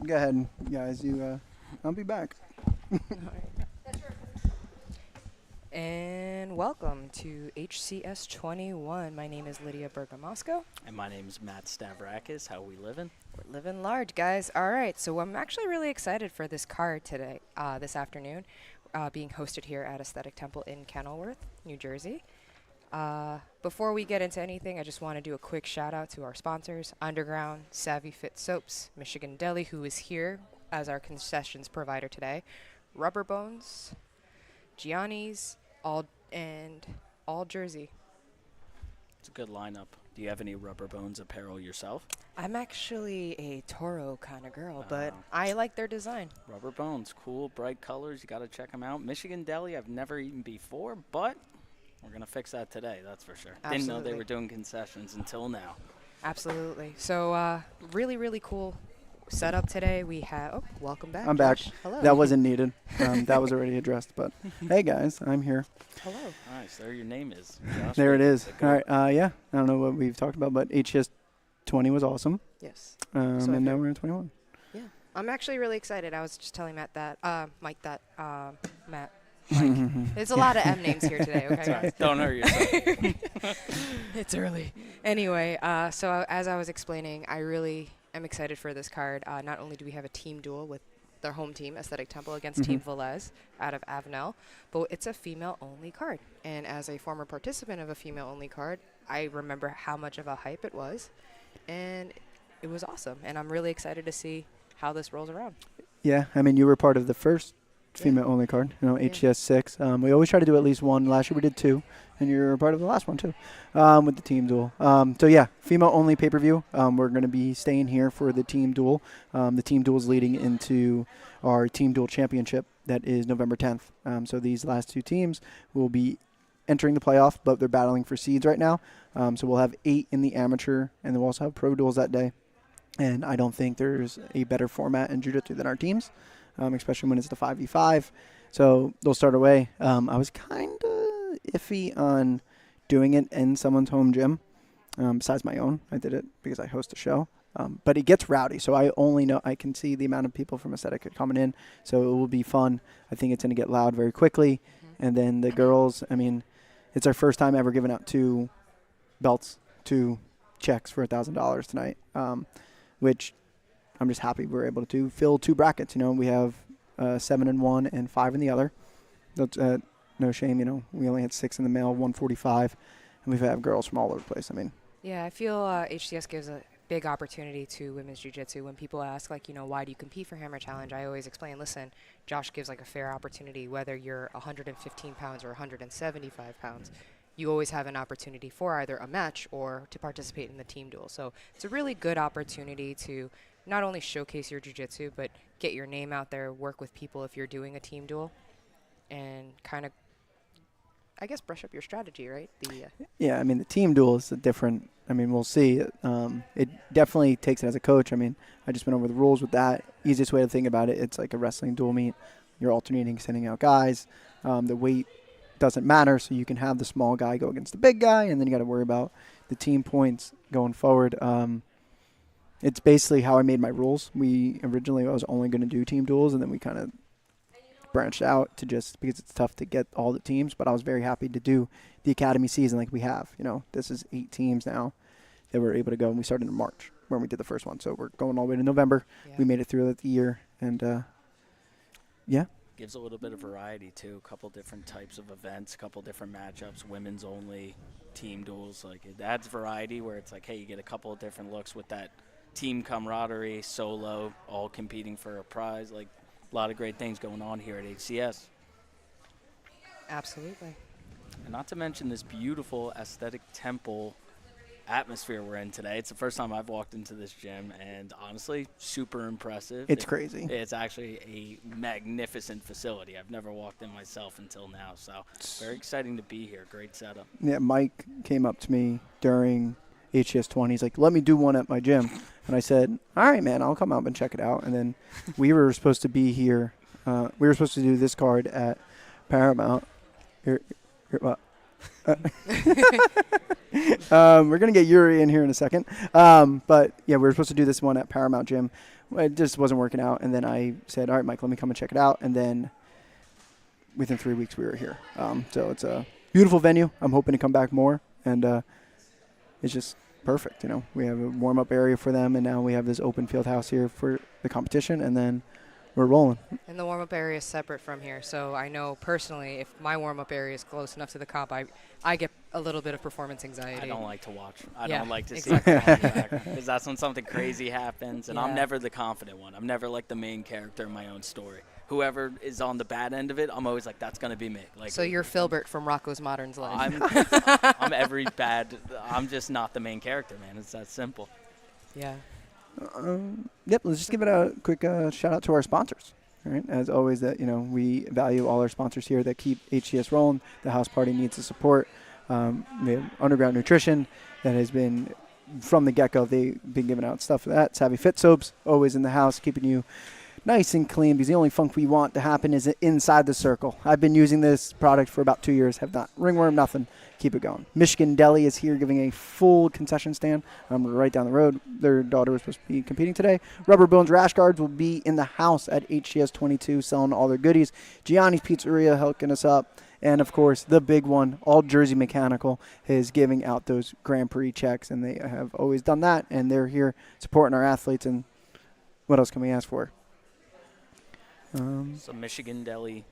Go ahead, guys. I'll be back. And welcome to HCS 21. My name is Lydia Bergamasco. And my name's Matt Stavrakis. How we living? We're living large, guys. All right, so I'm actually really excited for this card today, this afternoon, being hosted here at Aesthetic Temple in Kenilworth, New Jersey. Before we get into anything, I just want to do a quick shout out to our sponsors, Underground, Savvy Fit Soaps, Michigan Deli, who is here as our concessions provider today, Rubber Bones, Gianni's, All Jersey. It's a good lineup. Do you have any Rubber Bones apparel yourself? I'm actually a Toro kind of girl, but I like their design. Rubber Bones, cool, bright colors. You got to check them out. Michigan Deli, I've never eaten before, but we're going to fix that today, that's for sure. Absolutely. Didn't know they were doing concessions until now. Absolutely. So really, really cool setup today. We have, welcome back. I'm back. Josh. Hello. That wasn't needed. That was already addressed. But hey, guys, I'm here. Hello. Nice, there your name is. Josh There it Bates. is. All right. Yeah. I don't know what we've talked about, but HCS 20 was awesome. Yes. And now we're in 21. Yeah. I'm actually really excited. I was just telling Matt that, Matt, Mike. There's a lot of M names here today, okay? Sorry, don't hurt yourself. It's early. Anyway, so as I was explaining, I really am excited for this card. Not only do we have a team duel with their home team, Aesthetic Temple, against Team Velez out of Avenel, but it's a female-only card. And as a former participant of a female-only card, I remember how much of a hype it was, and it was awesome. And I'm really excited to see how this rolls around. Yeah. I mean, you were part of the first female-only card, HCS 6. We always try to do at least one. Last year we did 2, and you're part of the last one too, with the team duel. So yeah, female-only pay-per-view. We're going to be staying here for the team duel. The team duel is leading into our team duel championship that is November 10th. So these last 2 teams will be entering the playoff, but they're battling for seeds right now. So we'll have 8 in the amateur, and then we'll also have pro duels that day. And I don't think there's a better format in jiu-jitsu than our teams. Especially when it's the 5v5. So they'll start away. I was kind of iffy on doing it in someone's home gym, besides my own. I did it because I host a show. But it gets rowdy, so I can see the amount of people from Aesthetic coming in, so it will be fun. I think it's going to get loud very quickly. And then the girls, I mean, it's our first time ever giving out 2 belts, 2 checks for $1,000 tonight, which I'm just happy we're able to fill 2 brackets. We have 7 in one and 5 in the other. That's no shame. We only had 6 in the male, 145, and we've had girls from all over the place. I mean, Yeah, I feel HCS gives a big opportunity to women's jiu-jitsu. When people ask, why do you compete for Hammer Challenge, I always explain, listen, Josh gives a fair opportunity, whether you're 115 pounds or 175 pounds. You always have an opportunity for either a match or to participate in the team duel. So it's a really good opportunity to not only showcase your jiu-jitsu, but get your name out there, work with people if you're doing a team duel, and kind of, I guess, brush up your strategy, right? Yeah, I mean, the team duel is a different. I mean, we'll see. It definitely takes it as a coach. I mean, I just went over the rules with that. Easiest way to think about it, it's like a wrestling dual meet. You're alternating, sending out guys. The weight doesn't matter, so you can have the small guy go against the big guy, and then you got to worry about the team points going forward. It's basically how I made my rules. I was only going to do team duels, and then we kind of branched out to just because it's tough to get all the teams. But I was very happy to do the academy season like we have. This is 8 teams now that we're able to go, and we started in March when we did the first one. So we're going all the way to November. Yeah. We made it through the year, and yeah. Gives a little bit of variety too. A couple different types of events, a couple different matchups, women's only, team duels. It adds variety where it's hey, you get a couple of different looks with that team camaraderie, solo, all competing for a prize. A lot of great things going on here at HCS. Absolutely. And not to mention this beautiful Aesthetic Temple atmosphere we're in today. It's the first time I've walked into this gym, and honestly, super impressive. It's crazy. It's actually a magnificent facility. I've never walked in myself until now, so very exciting to be here. Great setup. Yeah, Mike came up to me during HCS 20. He's like, let me do one at my gym. And I said, all right, man, I'll come out and check it out. And then we were supposed to be here. We were supposed to do this card at Paramount. What? We're going to get Yuri in here in a second. But, yeah, we were supposed to do this one at Paramount Gym. It just wasn't working out. And then I said, all right, Mike, let me come and check it out. And then within 3 weeks, we were here. So it's a beautiful venue. I'm hoping to come back more. And it's just perfect. You know, we have a warm-up area for them. And now we have this open field house here for the competition. And then we're rolling. And the warm-up area is separate from here. So I know personally if my warm-up area is close enough to the comp, I get a little bit of performance anxiety. I don't like to watch. I Yeah, don't like to exactly. see it because that's when something crazy happens, and I'm Yeah. never the confident one. I'm never like the main character in my own story. Whoever is on the bad end of it, I'm always like, that's gonna be me. Like, So you're Filbert from Rocco's Modern's Life. I'm every bad. I'm just not the main character, man. It's that simple. Yeah. Yep, let's just give it a quick shout out to our sponsors. All right, as always, that we value all our sponsors here that keep HCS rolling. The house party needs the support. We have Underground Nutrition that has been from the get-go. They've been giving out stuff for that. Savvy Fit Soaps, always in the house, keeping you nice and clean, because the only funk we want to happen is inside the circle. I've been using this product for about 2 years, have not ringworm, nothing. Keep it going. Michigan Deli is here giving a full concession stand right down the road. Their daughter was supposed to be competing today. Rubber Bones Rash Guards will be in the house at HCS 22 selling all their goodies. Gianni's Pizzeria hooking us up. And, of course, the big one, All Jersey Mechanical, is giving out those Grand Prix checks, and they have always done that, and they're here supporting our athletes. And what else can we ask for? Some Michigan Deli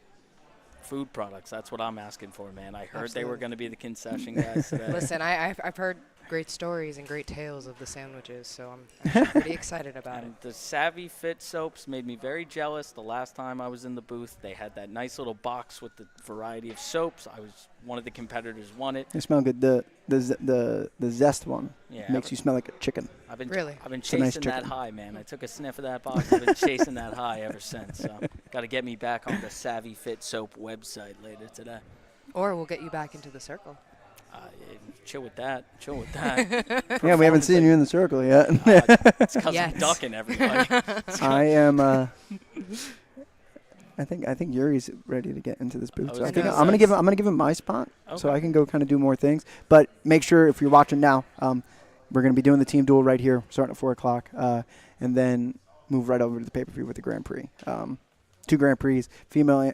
food products. That's what I'm asking for, man. I heard they were Absolutely. going to be the concession guys today. Listen, I've heard great stories and great tales of the sandwiches, so I'm actually pretty excited about it. And the Savvy Fit soaps made me very jealous. The last time I was in the booth, they had that nice little box with the variety of soaps. One of the competitors won it. They smell good. The zest one Yeah, makes you smell like a chicken. I've been Really? I've been It's a nice chasing that chicken. high, man. I took a sniff of that box. I've been chasing that high ever since. So got to get me back on the Savvy Fit soap website later today. Or we'll get you back into the circle. Yeah, chill with that. Chill with that. Yeah, we haven't seen you in the circle yet. It's because Yes. I'm ducking everybody. I am. I think Yuri's ready to get into this booth. I So was I think gonna I'm say. gonna give him my spot, so Okay. I can go kind of do more things. But make sure if you're watching now, we're gonna be doing the team duel right here, starting at 4:00, and then move right over to the pay-per-view with the Grand Prix. 2 Grand Prix, female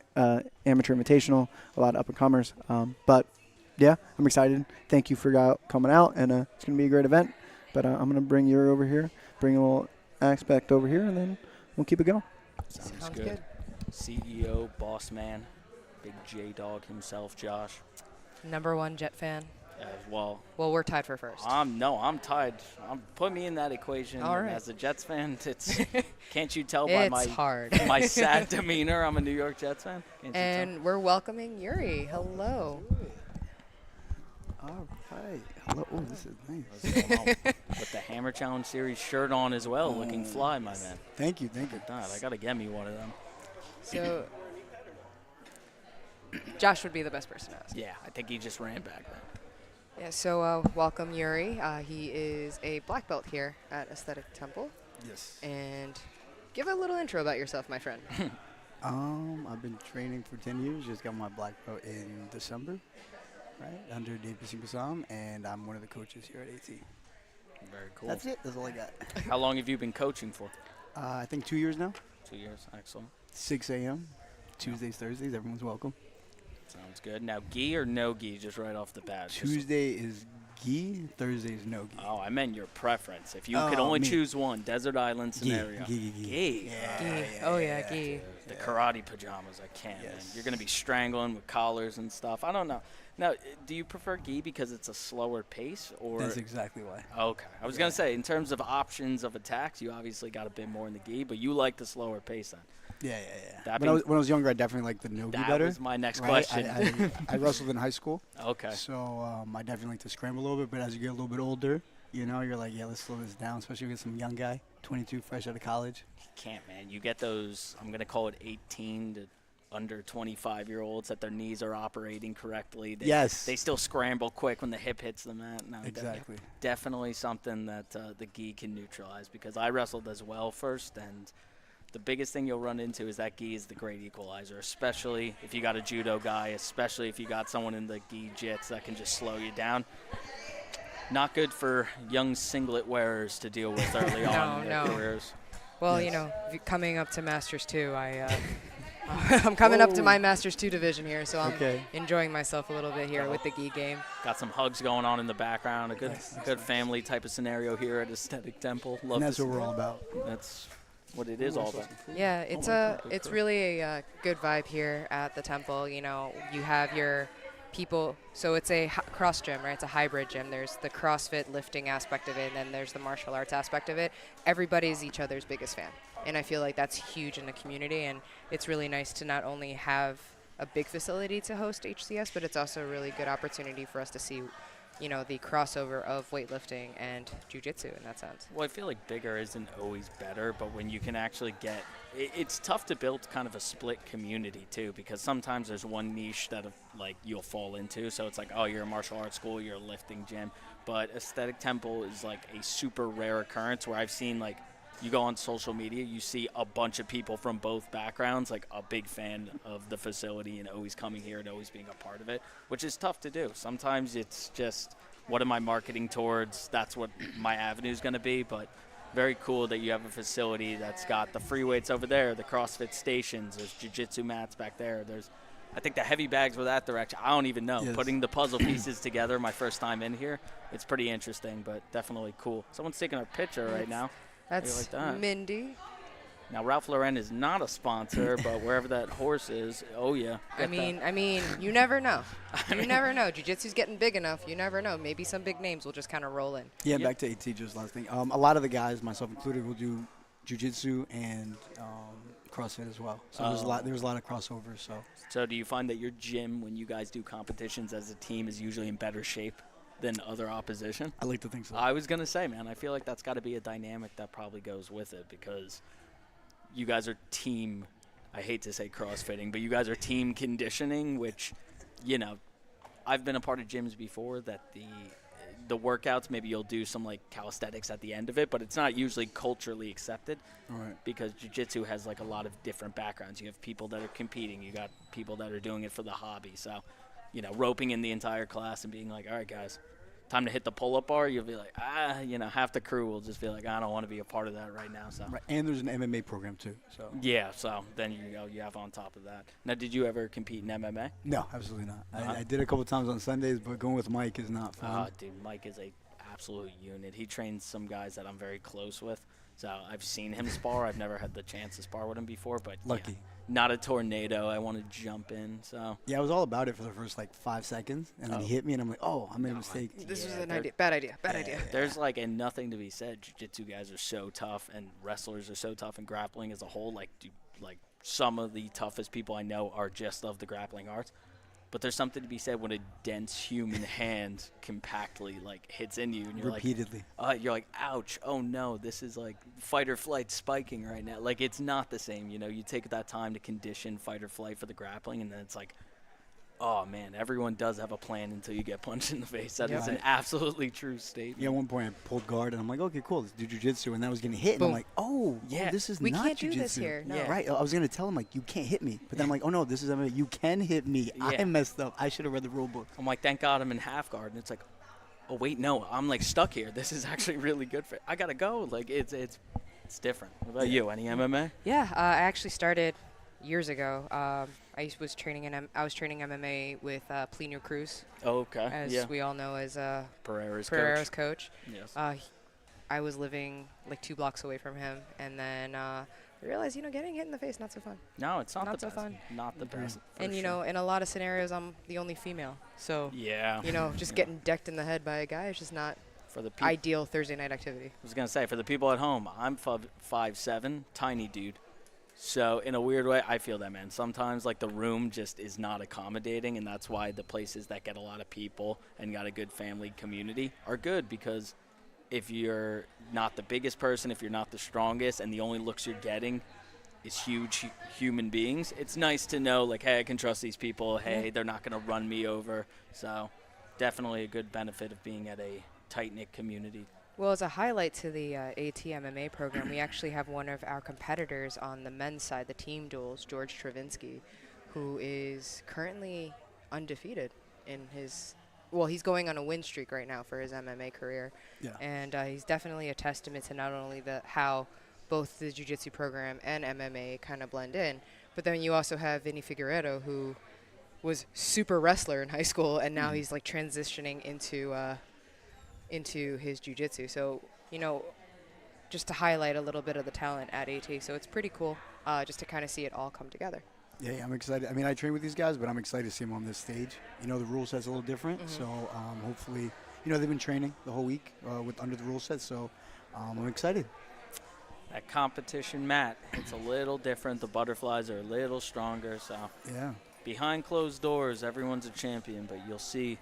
amateur invitational, a lot of up-and-comers. But yeah, I'm excited. Thank you for coming out, and it's gonna be a great event. But I'm gonna bring Yuri over here, bring a little aspect over here, and then we'll keep it going. Sounds good. CEO, boss man, big J Dog himself, Josh. #1 Jet fan. Well, Well, we're tied for first. I'm tied. Put me in that equation. All right. As a Jets fan, can't you tell by It's hard. my sad demeanor? I'm a New York Jets fan. Can't you And we're welcoming Yuri. Hello. All right. Hello. Oh, this is nice. tell? What's going on? With the Hammer Challenge Series shirt on as well, looking fly, my man. Thank you. Thank you. God, I gotta get me one of them. So, Josh would be the best person to ask. Yeah, I think he just ran back then. Yeah, so welcome Yuri. He is a black belt here at Aesthetic Temple. Yes. And give a little intro about yourself, my friend. I've been training for 10 years. Just got my black belt in December, right, under Dave Basam, and I'm one of the coaches here at AT. Very cool. That's it. That's all I got. How long have you been coaching for? I think 2 years now. 2 years. Excellent. 6 a.m. Tuesdays, Thursdays. Everyone's welcome. Sounds good. Now, gi or no gi, just right off the bat? Just- Tuesday is gi. Thursday is no gi. Oh, I meant your preference. If you Oh, could only me. choose one, desert island Gi. scenario. Gi. Gi. Yeah. Gi. Oh, yeah, gi. The karate pajamas, I can't, man. Yes. You're going to be strangling with collars and stuff. I don't know. Now, do you prefer gi because it's a slower pace? Or That's exactly why. Okay. I was going to say, in terms of options of attacks, you obviously got a bit more in the gi, but you like the slower pace then. Yeah. That When I was younger, I definitely liked the no gi That better. was my next right? question. I wrestled in high school. Okay. So I definitely like to scramble a little bit, but as you get a little bit older, you're like, yeah, let's slow this down, especially with some young guy, 22, fresh out of college. Can't, man. You get those, I'm going to call it 18 to under 25-year-olds that their knees are operating correctly. Yes. They still scramble quick when the hip hits the mat. No, Exactly. Definitely something that the gi can neutralize, because I wrestled as well first, and the biggest thing you'll run into is that gi is the great equalizer, especially if you got a judo guy, especially if you got someone in the gi jits that can just slow you down. Not good for young singlet wearers to deal with early on in their careers. Well, Yes. coming up to Masters 2, I'm coming up to my Masters 2 division here, so I'm enjoying myself a little bit here with the gi game. Got some hugs going on in the background. A good family type of scenario here at Aesthetic Temple. Love And that's to what see we're all that. about. That's what it is all about. Yeah, it's really a good vibe here at the temple. You have your people, so it's a cross gym, right? It's a hybrid gym. There's the CrossFit lifting aspect of it, and then there's the martial arts aspect of it. Everybody's each other's biggest fan, and I feel like that's huge in the community, and it's really nice to not only have a big facility to host HCS, but it's also a really good opportunity for us to see the crossover of weightlifting and jiu-jitsu in that sense. Well, I feel like bigger isn't always better, but when you can actually get it's tough to build kind of a split community too, because sometimes there's one niche that you'll fall into. So it's like, oh, you're a martial arts school, you're a lifting gym, but Aesthetic Temple is like a super rare occurrence where I've seen you go on social media, you see a bunch of people from both backgrounds, like a big fan of the facility and always coming here and always being a part of it, which is tough to do. Sometimes it's just, what am I marketing towards? That's what my avenue is going to be. But very cool that you have a facility that's got the free weights over there, the CrossFit stations, there's jiu-jitsu mats back there. I think the heavy bags were that direction. I don't even know. Yes. Putting the puzzle pieces together my first time in here, it's pretty interesting, but definitely cool. Someone's taking our picture right now. That's like that? Mindy. Now, Ralph Lauren is not a sponsor, but wherever that horse is, oh, yeah. I mean, you never know. You never know. Jiu-jitsu's getting big enough. You never know. Maybe some big names will just kind of roll in. Yeah, back to AT, just last thing. A lot of the guys, myself included, will do jiu-jitsu and CrossFit as well. So there's a lot of crossover. So do you find that your gym, when you guys do competitions as a team, is usually in better shape than other opposition? I like to think so. I was going to say, man, I feel like that's got to be a dynamic that probably goes with it, because you guys are team, I hate to say CrossFitting, but you guys are team conditioning, which, I've been a part of gyms before that the workouts, maybe you'll do some calisthenics at the end of it, but it's not usually culturally accepted. Right. Because jiu-jitsu has a lot of different backgrounds. You have people that are competing, you got people that are doing it for the hobby. So, roping in the entire class and being like, all right, guys, time to hit the pull-up bar, you'll be like, half the crew will just be like, I don't want to be a part of that right now. So. Right. And there's an MMA program too. So. Yeah, so then you have on top of that. Now, did you ever compete in MMA? No, absolutely not. I did a couple times on Sundays, but going with Mike is not fun. Dude, Mike is a absolute unit. He trains some guys that I'm very close with. So I've seen him spar. I've never had the chance to spar with him before, but Lucky. Yeah, not a tornado. I want to jump in. So Yeah, I was all about it for the first 5 seconds, and then he hit me, and I'm like, oh, I made a mistake. This was an idea. Bad idea. There's and nothing to be said. Jiu-jitsu guys are so tough, and wrestlers are so tough, and grappling as a whole. Some of the toughest people I know are just of the grappling arts. But there's something to be said when a dense human hand compactly hits in you, and you're repeatedly. You're like, ouch! Oh no, this is fight or flight spiking right now. It's not the same. You take that time to condition fight or flight for the grappling, and then it's oh man, everyone does have a plan until you get punched in the face. That is an absolutely true statement. Yeah, at one point I pulled guard, and I'm like, okay, cool, let's do jiu-jitsu, and that was getting hit, and I'm like, this is we not can't jiu-jitsu. do this here. No. Yeah. Right, I was going to tell him, you can't hit me, but then I'm like, oh no, this is MMA. You can hit me. Yeah. I messed up. I should have read the rule book. I'm like, thank God I'm in half guard, and it's oh wait, no, I'm stuck here. This is actually really good for I gotta go. It's different. What about you? Any MMA? Yeah, I actually started years ago. I was training MMA with Plinio Cruz, Oh, okay. as we all know as Pereira's coach. Yes. I was living 2 blocks away from him, and then I realized, getting hit in the face, not so fun. No, it's not Not the so best. fun. Not the best. for And, sure. in a lot of scenarios, I'm the only female. So, Yeah. just getting decked in the head by a guy is just not for the people. ideal Thursday night activity. I was gonna say, for the people at home, I'm 5'7", tiny dude. So in a weird way, I feel that, man. Sometimes the room just is not accommodating, and that's why the places that get a lot of people and got a good family community are good, because if you're not the biggest person, if you're not the strongest, and the only looks you're getting is huge human beings, it's nice to know, hey, I can trust these people. Hey, they're not going to run me over. So definitely a good benefit of being at a tight-knit community. Well, as a highlight to the AT MMA program, we actually have one of our competitors on the men's side, the team duels, George Travinsky, who is currently undefeated in his, well, he's going on a win streak right now for his MMA career. Yeah. And he's definitely a testament to not only how both the jiu-jitsu program and MMA kind of blend in, but then you also have Vinny Figueredo, who was super wrestler in high school, and now he's like transitioning into his jiu-jitsu. So, you know, just to highlight a little bit of the talent at AT. So it's pretty cool just to kind of see it all come together. Yeah, I'm excited. I mean, I train with these guys, but I'm excited to see them on this stage. You know, the rule set's a little different, so hopefully, you know, they've been training the whole week with under the rule set, so I'm excited. That competition mat, it's a little different. The butterflies are a little stronger, so Yeah. behind closed doors, everyone's a champion, but you'll see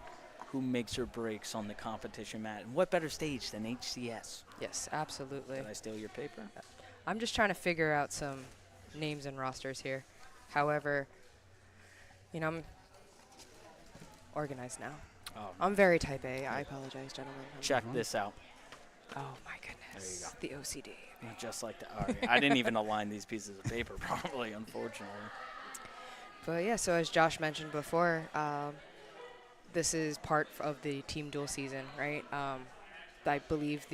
who makes or breaks on the competition mat. And what better stage than HCS? Yes, absolutely. Did I steal your paper? I'm just trying to figure out some names and rosters here. However, you know, I'm organized now. Oh, I'm very type A. I apologize, gentlemen. check this out. Oh, my goodness. There you The OCD. Just like that. All right. I didn't even align these pieces of paper properly, unfortunately. But yeah, so as Josh mentioned before, this is part of the team duel season, right? I believe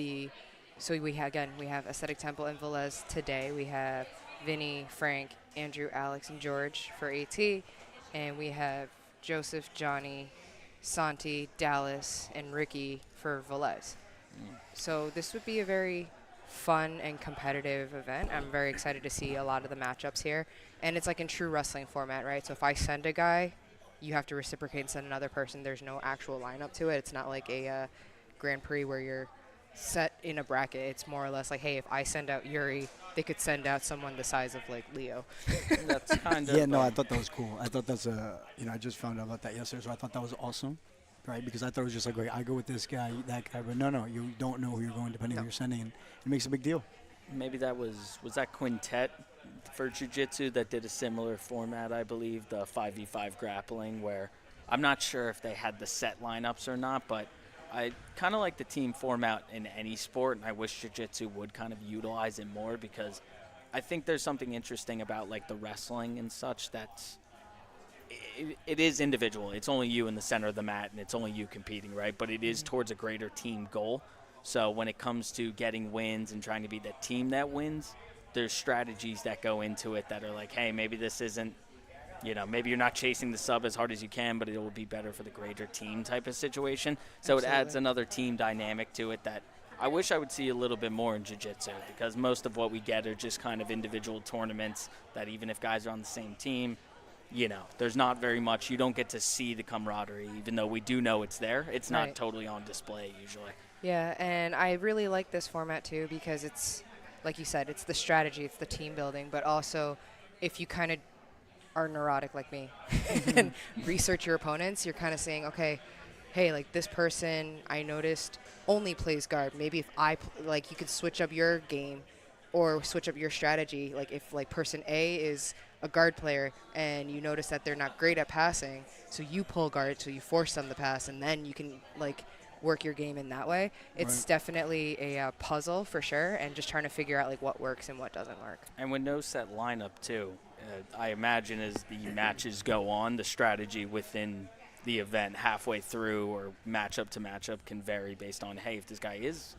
so we have Aesthetic Temple and Velez today. We have Vinny, Frank, Andrew, Alex, and George for AT. And we have Joseph, Johnny, Santi, Dallas, and Ricky for Velez. So this would be a very fun and competitive event. I'm very excited to see a lot of the matchups here. And it's like in true wrestling format, right? So if I send a guy, you have to reciprocate and send another person. There's no actual lineup to it. It's not like a Grand Prix where you're set in a bracket. It's more or less like, hey, if I send out Yuri, they could send out someone the size of like Leo. That's kind of. Yeah, no, I thought that was cool. I thought that's I just found out about that yesterday, so I thought that was awesome, right? Because I thought it was just like, I go with this guy, that guy, but no, you don't know who you're going depending on who you're sending, and it makes a big deal. Maybe that was that Quintet for jiu-jitsu that did a similar format, I believe, the 5v5 grappling, where I'm not sure if they had the set lineups or not, but I kind of like the team format in any sport, and I wish jiu-jitsu would kind of utilize it more, because I think there's something interesting about like the wrestling and such that's it is individual. It's only you in the center of the mat, and it's only you competing, right? But it is towards a greater team goal. So when it comes to getting wins and trying to be the team that wins, there's strategies that go into it that are like, hey, maybe this isn't, maybe you're not chasing the sub as hard as you can, but it will be better for the greater team type of situation. So Absolutely. It adds another team dynamic to it that I wish I would see a little bit more in jiu-jitsu, because most of what we get are just kind of individual tournaments that even if guys are on the same team, there's not very much. You don't get to see the camaraderie, even though we do know it's there. It's not totally on display usually. Yeah, and I really like this format too, because it's, like you said, it's the strategy, it's the team building, but also if you kind of are neurotic like me and research your opponents, you're kind of saying, okay, hey, like this person I noticed only plays guard. Maybe if you could switch up your game or switch up your strategy. Like if like person A is a guard player and you notice that they're not great at passing, so you pull guard, so you force them to pass, and then you can like work your game in that way. It's definitely a puzzle for sure, and just trying to figure out like what works and what doesn't work. And with no set lineup too, I imagine as the matches go on, the strategy within the event halfway through or matchup to matchup can vary based on, hey, if this guy is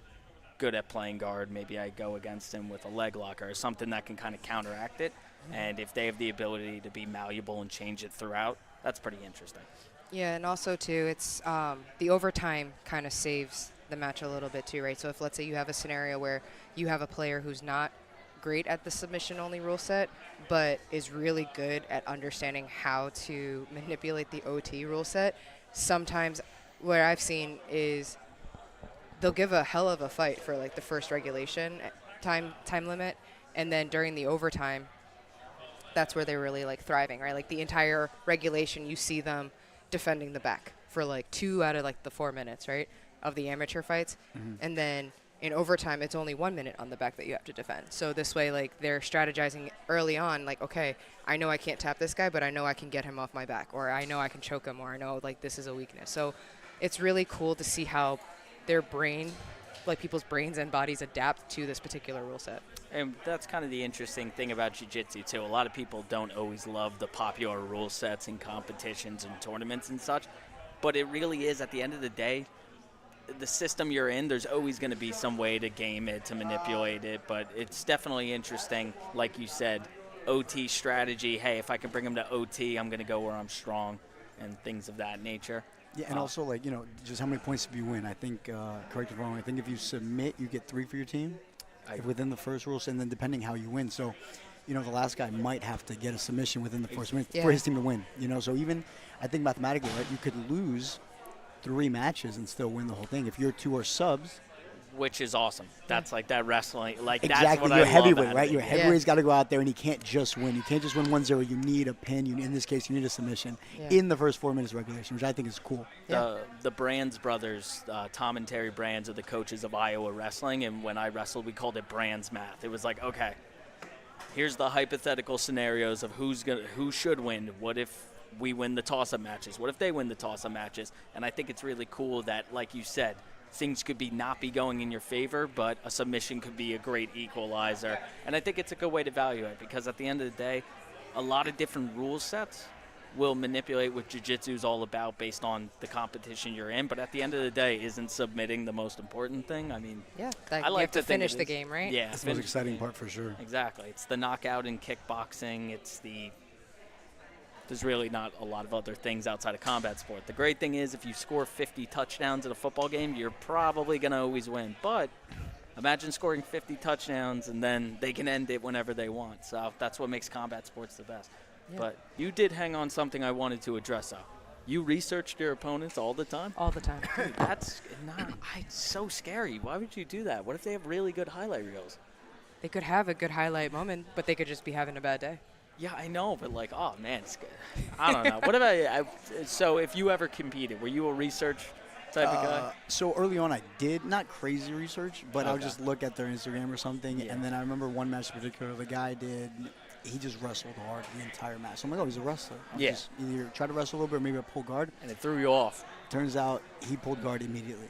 good at playing guard, maybe I go against him with a leg locker or something that can kind of counteract it. And if they have the ability to be malleable and change it throughout, that's pretty interesting. Yeah, and also too, it's the overtime kind of saves the match a little bit too, right? So if let's say you have a scenario where you have a player who's not great at the submission-only rule set, but is really good at understanding how to manipulate the OT rule set, sometimes what I've seen is they'll give a hell of a fight for like the first regulation time limit, and then during the overtime, that's where they're really like thriving, right? Like the entire regulation, you see them defending the back for like 2 out of like the 4 minutes, right, of the amateur fights. And then in overtime, it's only 1 minute on the back that you have to defend. So this way, like they're strategizing early on, like, okay, I know I can't tap this guy, but I know I can get him off my back, or I know I can choke him, or I know like this is a weakness. So it's really cool to see how their brain like people's brains and bodies adapt to this particular rule set. And that's kind of the interesting thing about jiu-jitsu, too. A lot of people don't always love the popular rule sets in competitions and tournaments and such, but it really is, at the end of the day, the system you're in, there's always going to be some way to game it, to manipulate it, but it's definitely interesting, like you said, OT strategy. Hey, if I can bring them to OT, I'm going to go where I'm strong, and things of that nature. Yeah, and also, like, just how many points do you win? I think, correct me if I'm wrong, I think if you submit, you get 3 for your team within the first rules, and then depending how you win. So, the last guy might have to get a submission within the first minute for his team to win. So even, I think mathematically, right, you could lose 3 matches and still win the whole thing if your 2 are subs. Which is awesome. That's like that wrestling. Like Exactly. That's what Your I love heavyweight, out right? of Your it. heavyweight's got to go out there, and he can't just win. You can't just win 1-0. You need a pin. In this case, you need a submission in the first 4 minutes of regulation, which I think is cool. The Brands brothers, Tom and Terry Brands, are the coaches of Iowa Wrestling, and when I wrestled, we called it Brands Math. It was like, okay, here's the hypothetical scenarios of who should win. What if we win the toss-up matches? What if they win the toss-up matches? And I think it's really cool that, like you said, things could not be going in your favor, but a submission could be a great equalizer. And I think it's a good way to value it, because at the end of the day, a lot of different rule sets will manipulate what jiu-jitsu is all about based on the competition you're in. But at the end of the day, isn't submitting the most important thing? I mean, like I like you have to think finish it the is. game, right? Yeah, That's the most exciting part for sure. Exactly. It's the knockout in kickboxing. There's really not a lot of other things outside of combat sport. The great thing is, if you score 50 touchdowns in a football game, you're probably going to always win. But imagine scoring 50 touchdowns, and then they can end it whenever they want. So that's what makes combat sports the best. Yeah. But you did hang on something I wanted to address, though. You researched your opponents all the time? All the time. Dude, it's so scary. Why would you do that? What if they have really good highlight reels? They could have a good highlight moment, but they could just be having a bad day. Yeah, I know, but like, oh man, I don't know. What about so if you ever competed, were you a research type of guy? So early on, I did not crazy research, but I would just look at their Instagram or something, and then I remember one match in particular, the guy he just wrestled hard the entire match. So I'm like, oh, he's a wrestler. I'll just either try to wrestle a little bit or maybe I'll pull guard. And it threw you off. Turns out he pulled guard immediately.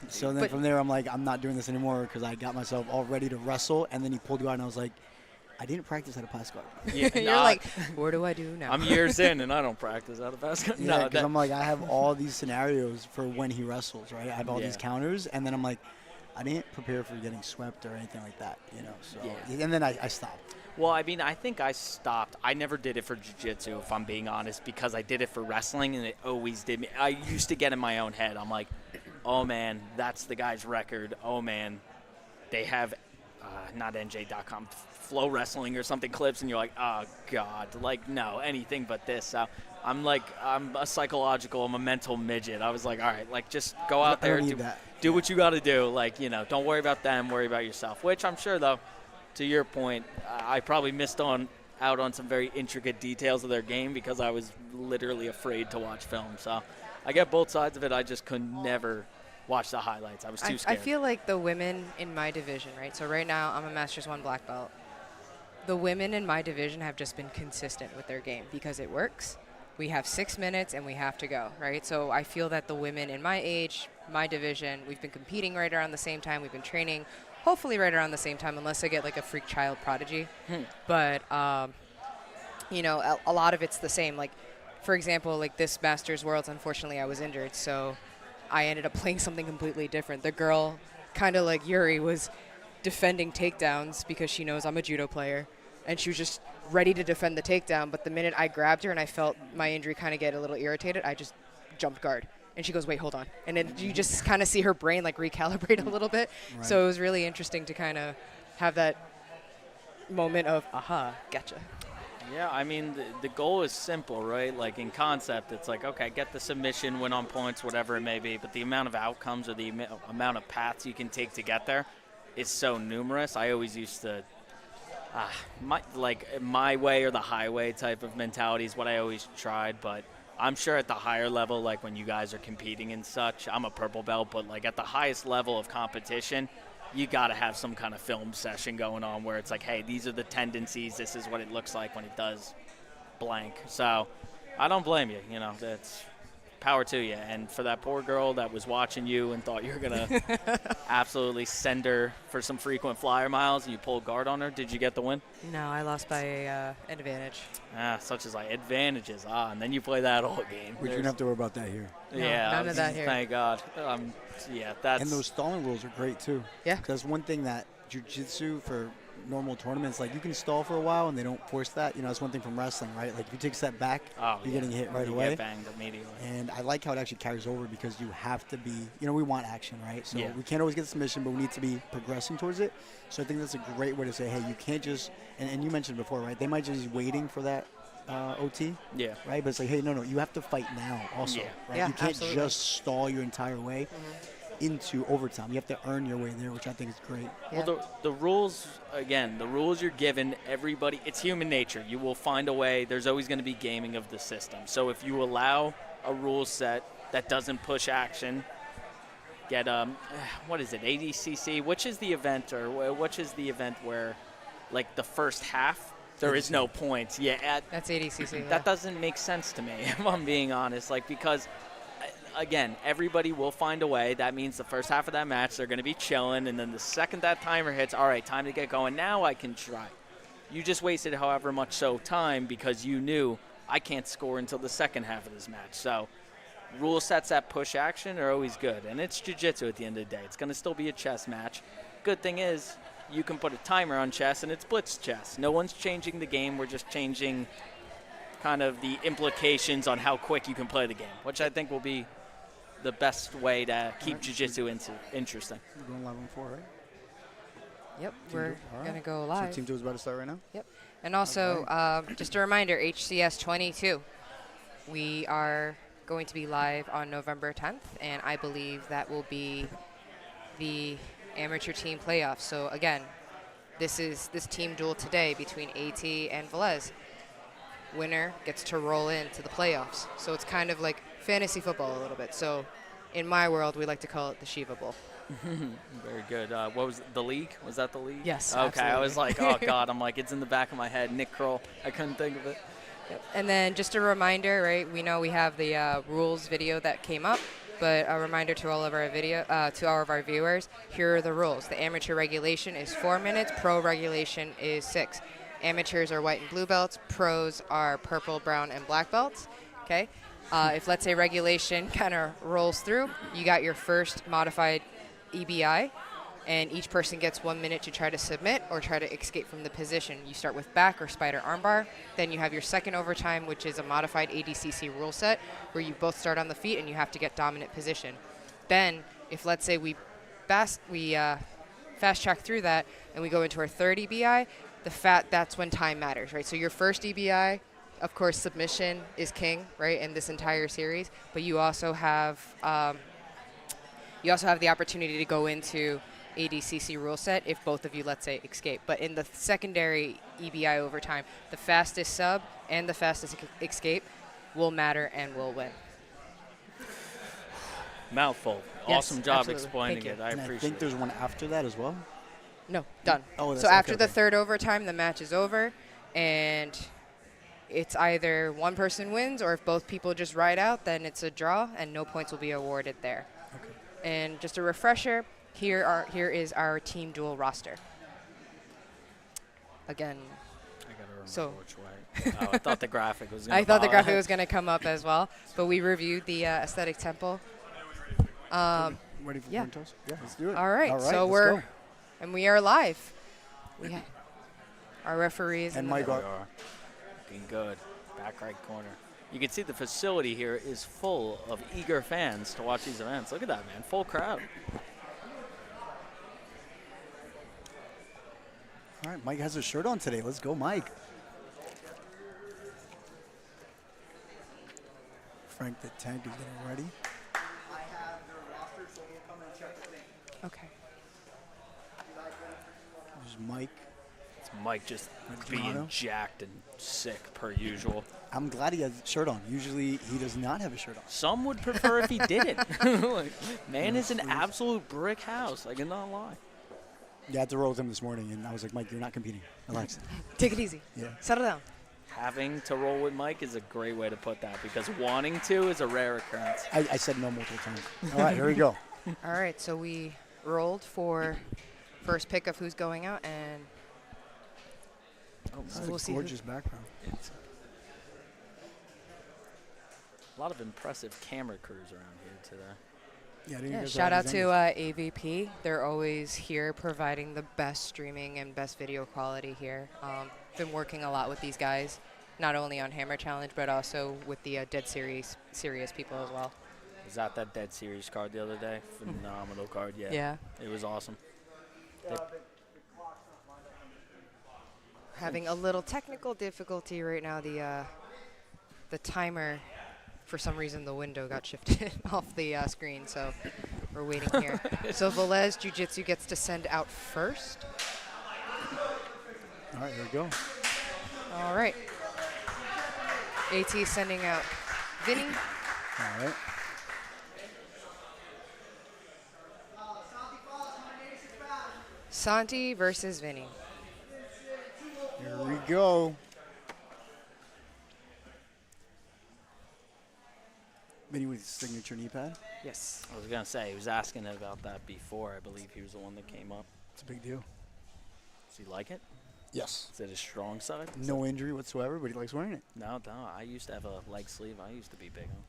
So then from there, I'm like, I'm not doing this anymore because I got myself all ready to wrestle, and then he pulled guard, and I was like, I didn't practice how to pass guard. Yeah, You're like, what do I do now? I'm years in, and I don't practice how to pass guard. Yeah, because I'm like, I have all these scenarios for when he wrestles, right? I have all these counters, and then I'm like, I didn't prepare for getting swept or anything like that, So, and then I stopped. Well, I mean, I think I stopped. I never did it for jiu-jitsu, if I'm being honest, because I did it for wrestling, and it always did me. I used to get in my own head. I'm like, oh, man, that's the guy's record. Oh, man, they have not NJ.com, Flow Wrestling or something clips, and you're like, oh, God, like, no, anything but this. So I'm a mental midget. I was like, all right, like, just go out there, do what you got to do. Like, don't worry about them, worry about yourself, which I'm sure, though, to your point, I probably missed out on some very intricate details of their game because I was literally afraid to watch film. So I get both sides of it. I just could never watch the highlights. I was too scared. I feel like the women in my division, right? So right now I'm a Masters 1 black belt. The women in my division have just been consistent with their game because it works. We have 6 minutes and we have to go, right? So I feel that the women in my age, my division, we've been competing right around the same time. We've been training hopefully right around the same time, unless I get like a freak child prodigy. But, a lot of it's the same. Like, for example, like this Masters Worlds, unfortunately I was injured. So I ended up playing something completely different. The girl, kind of like Yuri, was defending takedowns because she knows I'm a judo player. And she was just ready to defend the takedown. But the minute I grabbed her and I felt my injury kind of get a little irritated, I just jumped guard. And she goes, wait, hold on. And then you just kind of see her brain like recalibrate a little bit. Right. So it was really interesting to kind of have that moment of, aha, gotcha. Yeah, I mean, the goal is simple, right? Like in concept, it's like, okay, get the submission, win on points, whatever it may be. But the amount of outcomes or the amount of paths you can take to get there is so numerous. I always used to, my way or the highway type of mentality is what I always tried. But I'm sure at the higher level, like when you guys are competing and such, I'm a purple belt, but like at the highest level of competition, you got to have some kind of film session going on where it's like, hey, these are the tendencies. This is what it looks like when it does blank. So I don't blame you. power to you. And for that poor girl that was watching you and thought you were going to absolutely send her for some frequent flyer miles and you pulled guard on her, did you get the win? No, I lost by an advantage. Such as like advantages. And then you play that whole game. We don't have to worry about that here. No, Yeah, none of that here. Thank God. Yeah, that's. And those stalling rules are great too. Yeah. Because one thing that jiu-jitsu for normal tournaments, like you can stall for a while and they don't force that. You know, that's one thing from wrestling, right? Like if you take a step back, you're getting hit right away. Get banged immediately. And I like how it actually carries over because you have to be, you know, we want action, right? So Yeah. we can't always get the submission, but we need to be progressing towards it. So I think that's a great way to say, hey, you can't just, and you mentioned before, right? They might just be waiting for that OT, Yeah. right? But it's like, hey, no, you have to fight now also, Yeah. right? Yeah, You can't absolutely. just stall your entire way into overtime. You have to earn your way there, which I think is great. Yeah. Well, the rules, again, the rules you're given, everybody, it's human nature. You will find a way. There's always going to be gaming of the system. So if you allow a rule set that doesn't push action, get, what is it, ADCC? Which is the event, or which is the event where, like, the first half, there is no points? Yeah, That's ADCC. that doesn't make sense to me, if I'm being honest. Like, because again, everybody will find a way. That means the first half of that match, they're going to be chilling, and then the second that timer hits, all right, time to get going. Now I can try. You just wasted however much so time because you knew I can't score until the second half of this match. So rule sets that push action are always good, and it's jiu-jitsu at the end of the day. It's going to still be a chess match. Good thing is you can put a timer on chess, and it's blitz chess. No one's changing the game. We're just changing kind of the implications on how quick you can play the game, which I think will be the best way to keep jiu-jitsu interesting. We're going live on 4, right? Yep, we're All going to right. go So live. Team 2 is about to start right now? Yep. And also, just a reminder, HCS 22. We are going to be live on November 10th, and I believe that will be the amateur team playoffs. So again, this is this team duel today between AT and Velez. Winner gets to roll into the playoffs. So it's kind of like fantasy football a little bit. So in my world, we like to call it the Shiva Bowl. Very good. What was the league? Was that the league? Yes, Okay, I was like, absolutely. oh God, I'm like, it's in the back of my head. Nick Kroll. I couldn't think of it. And then just a reminder, right? We know we have the rules video that came up, but a reminder to all of our to all of our viewers. Here are the rules. The amateur regulation is 4 minutes. Pro regulation is 6. Amateurs are white and blue belts. Pros are purple, brown, and black belts. Okay. If let's say regulation kind of rolls through, you got your first modified EBI, and each person gets 1 minute to try to submit or try to escape from the position. You start with back or spider armbar. Then you have your second overtime, which is a modified ADCC rule set, where you both start on the feet and you have to get dominant position. Then, if let's say we fast track through that and we go into our third EBI, that's when time matters, right? So your first EBI, of course, submission is king, right, in this entire series. But you also have the opportunity to go into ADCC rule set if both of you, let's say, escape. But in the secondary EBI overtime, the fastest sub and the fastest escape will matter and will win. Mouthful. Yes, Awesome job absolutely. explaining Thank it. you. I And I appreciate think there's one after that as well. No, done. Oh, So that's after okay, the okay. third overtime, the match is over, and it's either one person wins, or if both people just ride out, then it's a draw, and no points will be awarded there. Okay. And just a refresher, here is our team duel roster. Again, I gotta remember So- which way. I thought the graphic was. Gonna I thought the follow. graphic was going to come up as well, but we reviewed the aesthetic temple. Ready for Yeah. coin toss? Yeah, let's do it. All right, so let's go. and we are live. Our referees And in my the There God. we are. Looking good. Back right corner. You can see the facility here is full of eager fans to watch these events. Look at that, man. Full crowd. All right, Mike has a shirt on today. Let's go, Mike. Frank the Tank is getting ready. Okay. There's Mike. It's Mike just Giano. being jacked and sick per usual. I'm glad he has a shirt on. Usually he does not have a shirt on. Some would prefer if he didn't. Like, man is an absolute brick house. I cannot lie. Yeah, I had to roll with him this morning, and I was like, Mike, you're not competing. Relax. Take it easy. Yeah. Settle down. having to roll with Mike is a great way to put that, because wanting to is a rare occurrence. I said no multiple times. All right, here we go. All right, so we rolled for first pick of who's going out, and That's we'll a see. gorgeous background. It's a lot of impressive camera crews around here today. Yeah, I didn't Yeah, guys shout have out these to angles. AVP. They're always here providing the best streaming and best video quality here. Been working a lot with these guys, not only on Hammer Challenge, but also with the Dead Series serious people as well. Was that Dead Series card the other day? Phenomenal card, yeah. Yeah. It was awesome. Having a little technical difficulty right now. The timer, for some reason, the window got shifted off the screen, so we're waiting here. So Velez Jiu-Jitsu gets to send out first. All right, here we go. All right. AT sending out Vinny. All right. Santi versus Vinny. Here we go. Vinny with his signature knee pad. Yes. I was going to say, he was asking about that before. I believe he was the one that came up. It's a big deal. Does he like it? Yes. Is it his strong side? No injury whatsoever, but he likes wearing it. No. I used to have a leg sleeve. I used to be big on.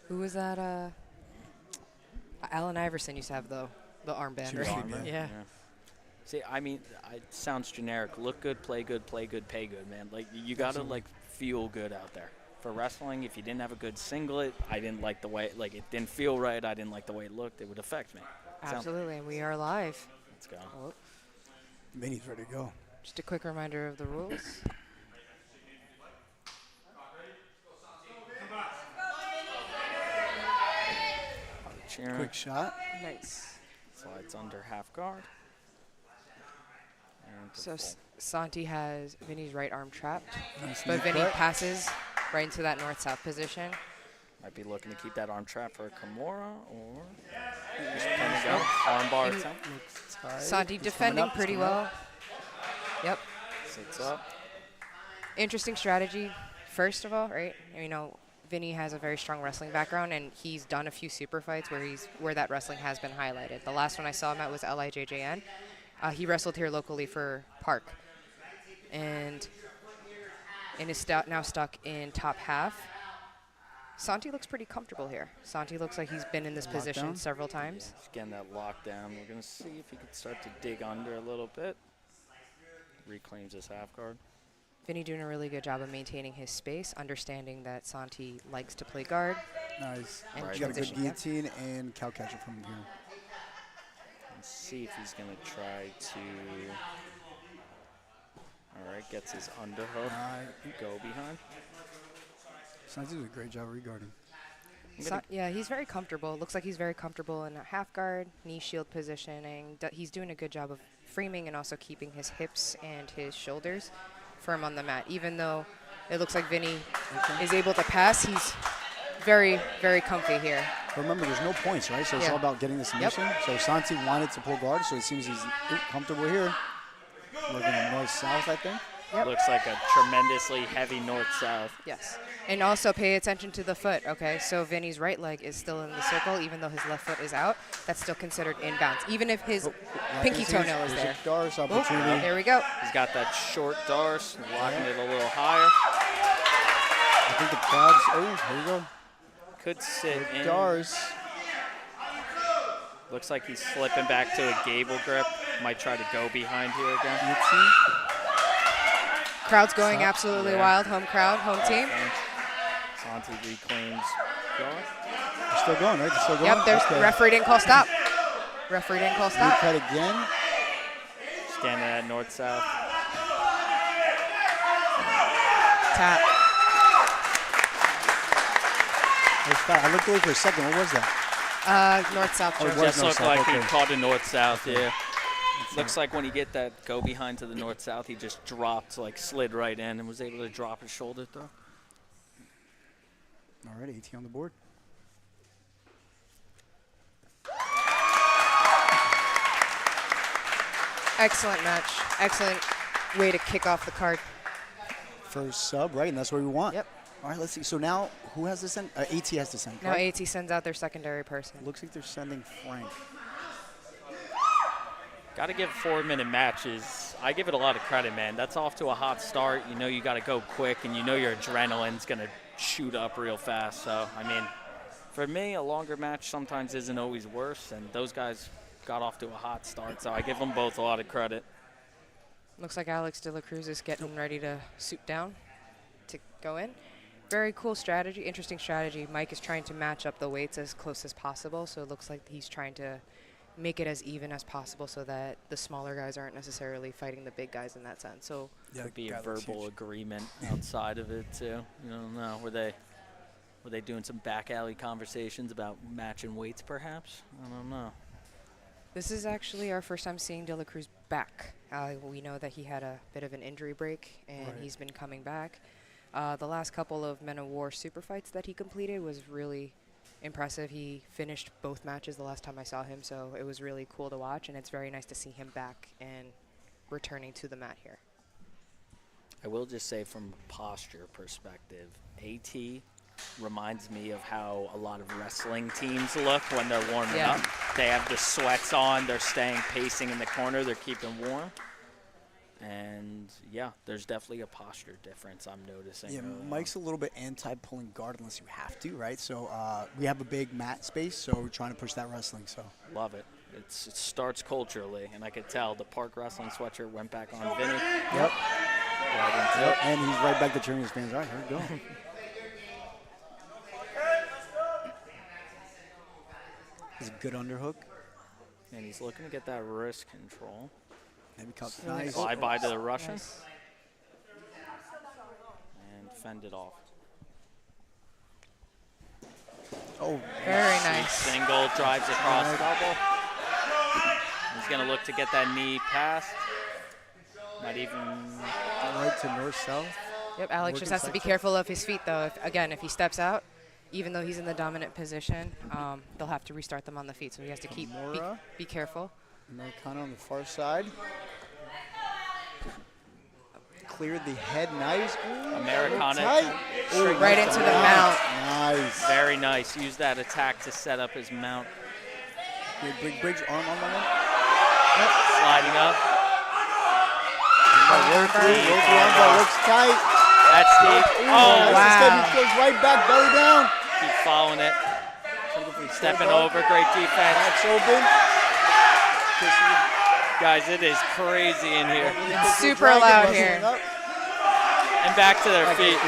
Who was that? Allen Iverson used to have the armband, Seriously, right? man. Yeah. See, I mean, it sounds generic. Look good, play good, pay good, man. Like, you got to, like, feel good out there. For wrestling, if you didn't have a good singlet, I didn't like the way, like, it didn't feel right. I didn't like the way it looked. It would affect me. Absolutely, and we are live. Let's go. Oh, Vinny's ready to go. just a quick reminder of the rules. Cheering. Quick shot. Nice. Slides under half guard. And to So full. Santi has Vinny's right arm trapped, Nice but knee Vinny cut. passes right into that north-south position. Might be looking to keep that arm trap for a Kimura, or just pin it go. Arm bar In- attempt. Looks tight. Santi He's defending coming up, he's pretty coming well. up. Yep. Sits up. Interesting strategy, first of all, right? You know, Vinny has a very strong wrestling background, and he's done a few super fights where that wrestling has been highlighted. The last one I saw him at was LIJJN. He wrestled here locally for Park, and is now stuck in top half. Santi looks pretty comfortable here. Santi looks like he's been in this position Lockdown? several times. He's getting that lockdown. We're going to see if he can start to dig under a little bit. Reclaims his half guard. Vinny doing a really good job of maintaining his space, understanding that Santi likes to play guard. Nice. And Right. You got a good transition, yep. guillotine and cow catcher from here. Let's see if he's going to try to... All right, gets his underhook. Go behind. Santi did a great job regarding. Yeah, he's very comfortable. Looks like he's very comfortable in a half guard, knee shield positioning. He's doing a good job of framing and also keeping his hips and his shoulders firm on the mat. Even though it looks like Vinny is able to pass, he's very, very comfy here. But remember, there's no points, right? So it's Yeah. all about getting the submission. So Santi wanted to pull guard, so it seems he's comfortable here. Looking at north-south, I think. Yep. Looks like a tremendously heavy north-south. Yes. And also pay attention to the foot, okay? So Vinny's right leg is still in the circle, even though his left foot is out. That's still considered inbounds, even if his pinky toenail is There's there. a Darce Oh, opportunity. there we go. He's got that short darce, locking it a little higher. I think the crowd's. Oh, here we go. Could sit in. Darce. Looks like he's slipping back to a gable grip. Might try to go behind here again. Guillotine. Crowd's going Stop. absolutely Yeah. wild. Home crowd, home team. Santi reclaims guard. They're still going, right? They're still going. Yep, there's Okay. referee didn't call stop. Referee didn't call Knee stop. cut again. Standing at north-south. Tap. There's foul. I looked away for a second. What was that? North-south Oh, it choke. was Just looked north-south, like he okay. caught a north-south, yeah. Looks like when you get that go behind to the north-south, he just dropped, like slid right in and was able to drop his shoulder throw. All right, AT on the board. Excellent match. Excellent way to kick off the card. first sub, right? And that's what we want. Yep. All right, let's see. So now, who has to send? AT has to send. Now Correct? AT sends out their secondary person. Looks like they're sending Frank. Got to give 4-minute matches. I give it a lot of credit, man. That's off to a hot start. You know you got to go quick, and you know your adrenaline's going to shoot up real fast. So, I mean, for me, a longer match sometimes isn't always worse, and those guys got off to a hot start. So I give them both a lot of credit. Looks like Alex De La Cruz is getting ready to suit down to go in. Very cool strategy, interesting strategy. Mike is trying to match up the weights as close as possible, so it looks like he's trying to make it as even as possible so that the smaller guys aren't necessarily fighting the big guys in that sense. So Could be a verbal agreement outside of it too. You don't know. Were they doing some back alley conversations about matching weights perhaps? I don't know. this is actually our first time seeing De La Cruz back. We know that he had a bit of an injury break, and he's been coming back. The last couple of Men of War super fights that he completed was really impressive. He finished both matches the last time I saw him, so it was really cool to watch, and it's very nice to see him back and returning to the mat here. I will just say from posture perspective, AT reminds me of how a lot of wrestling teams look when they're warming up. They have the sweats on, they're staying pacing in the corner, they're keeping warm. And yeah, there's definitely a posture difference I'm noticing. Yeah, Mike's a little bit anti-pulling guard unless you have to, right? So we have a big mat space, so we're trying to push that wrestling. So love it. It starts culturally, and I could tell the Park Wrestling sweatshirt went back on Vinny. Yep. And he's right back to cheering his fans. All right, here we go. He's a good underhook. And he's looking to get that wrist control. Maybe cut nice. Fly-by to the Russian. And fend it off. Oh, Very nice. Single, drives across double. He's going to look to get that knee past. Might even... right to north-south. Yep, Alex just has to be careful of his feet, though. If he steps out, even though he's in the dominant position, they'll have to restart them on the feet, so he has to be careful. Americana on the far side. Cleared the head, nice. Americana. Right into the mount. Nice. Very nice. Use that attack to set up his mount. Big bridge, arm on the one. Sliding up. Looks tight. That's deep. Oh, wow. He goes right back, belly down. Keep following it. Stepping over, great defense. That's open. Guys, it is crazy in here. It's super loud here. And back to their feet.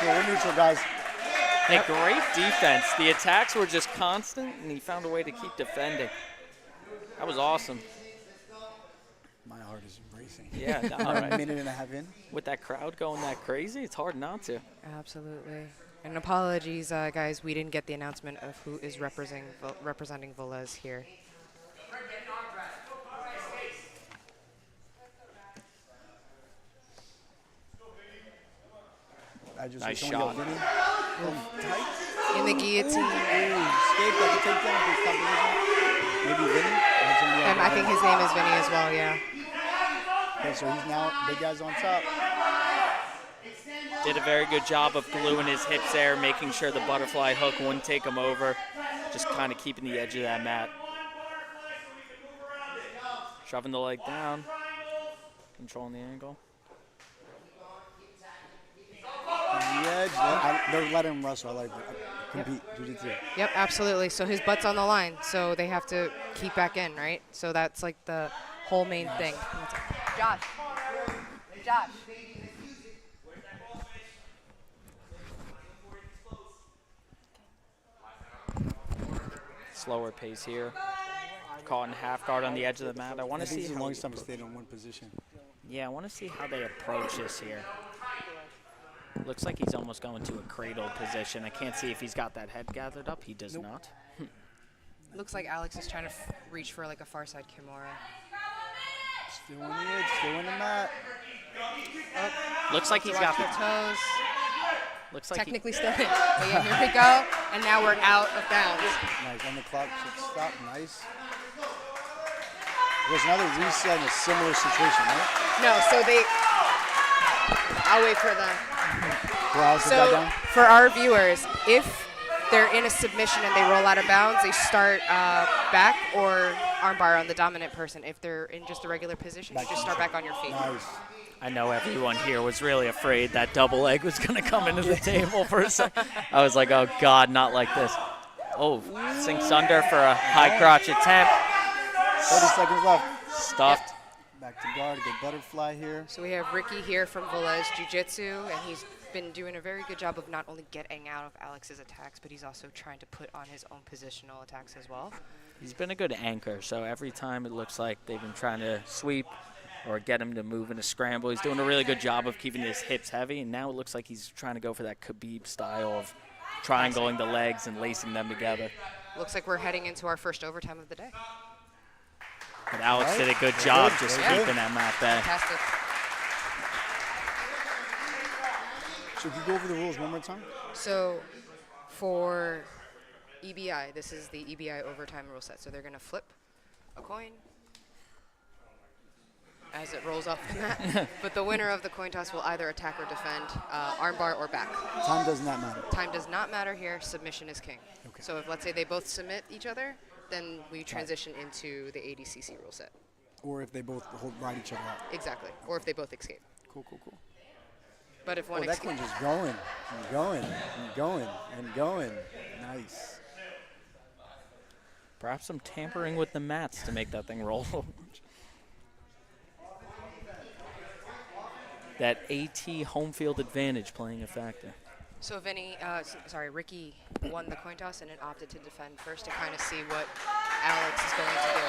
We're neutral, guys. Hey, great defense. The attacks were just constant, and he found a way to keep defending. That was awesome. My heart is racing. Yeah, all right. A minute and a half in. With that crowd going that crazy, it's hard not to. Absolutely. And apologies, guys, we didn't get the announcement of who is representing Velez here. Nice shot. In the guillotine. Maybe Vinny? And I think his name is Vinny as well, yeah. Okay, so he's now, big guy's on top. Did a very good job of gluing his hips there, making sure the butterfly hook wouldn't take him over. Just kind of keeping the edge of that mat. Shoving the leg down. Controlling the angle. The edge, they're letting him wrestle. I like that. Compete, jiu-jitsu. Yep, absolutely. So his butt's on the line, so they have to keep back in, right? So that's like the whole main thing. Josh. Slower pace here. Caught in half guard on the edge of the mat. I want to see the how longest time he stayed on one position. Yeah, I want to see how they approach this here. Looks like he's almost going to a cradle position. I can't see if he's got that head gathered up. He does not. Looks like Alex is trying to reach for like a far side Kimura. Still on the edge, still on the mat. Looks like he's got the toes. Looks like technically still in. But yeah, here we go. And now we're out of bounds. Nice. On the clock should stop. Nice. There's another reset in a similar situation, right? No, so I'll wait for them. So, For our viewers, if they're in a submission and they roll out of bounds, they start back or armbar on the dominant person. If they're in just a regular position, you just start back on your feet. nice. I know everyone here was really afraid that double leg was going to come into the table for a second. I was like, oh, God, not like this. Oh, sinks under for a high crotch attempt. 30 seconds left. Stuffed. Back to guard, a good butterfly here. So we have Ricky here from Velez Jiu-Jitsu, and he's been doing a very good job of not only getting out of Alex's attacks, but he's also trying to put on his own positional attacks as well. He's been a good anchor, so every time it looks like they've been trying to sweep or get him to move in a scramble, he's doing a really good job of keeping his hips heavy, and now it looks like he's trying to go for that Khabib style of triangling the legs and lacing them together. Looks like we're heading into our first overtime of the day. But Alex did a good job just keeping that mat back. Fantastic. So can you go over the rules one more time? So for EBI, this is the EBI overtime rule set. So they're going to flip a coin as it rolls off the mat. But the winner of the coin toss will either attack or defend, armbar or back. Time does not matter. Time does not matter here. Submission is king. Okay. So if, let's say, they both submit each other, then we transition into the ADCC rule set. Or if they both ride each other out. Exactly. Or if they both escape. Cool, cool, cool. But if one Oh, that coin's just going and going and going and going. Nice. Perhaps some tampering with the mats to make that thing roll. That AT home field advantage playing a factor. So if any, Ricky won the coin toss and then opted to defend first to kind of see what Alex is going to do.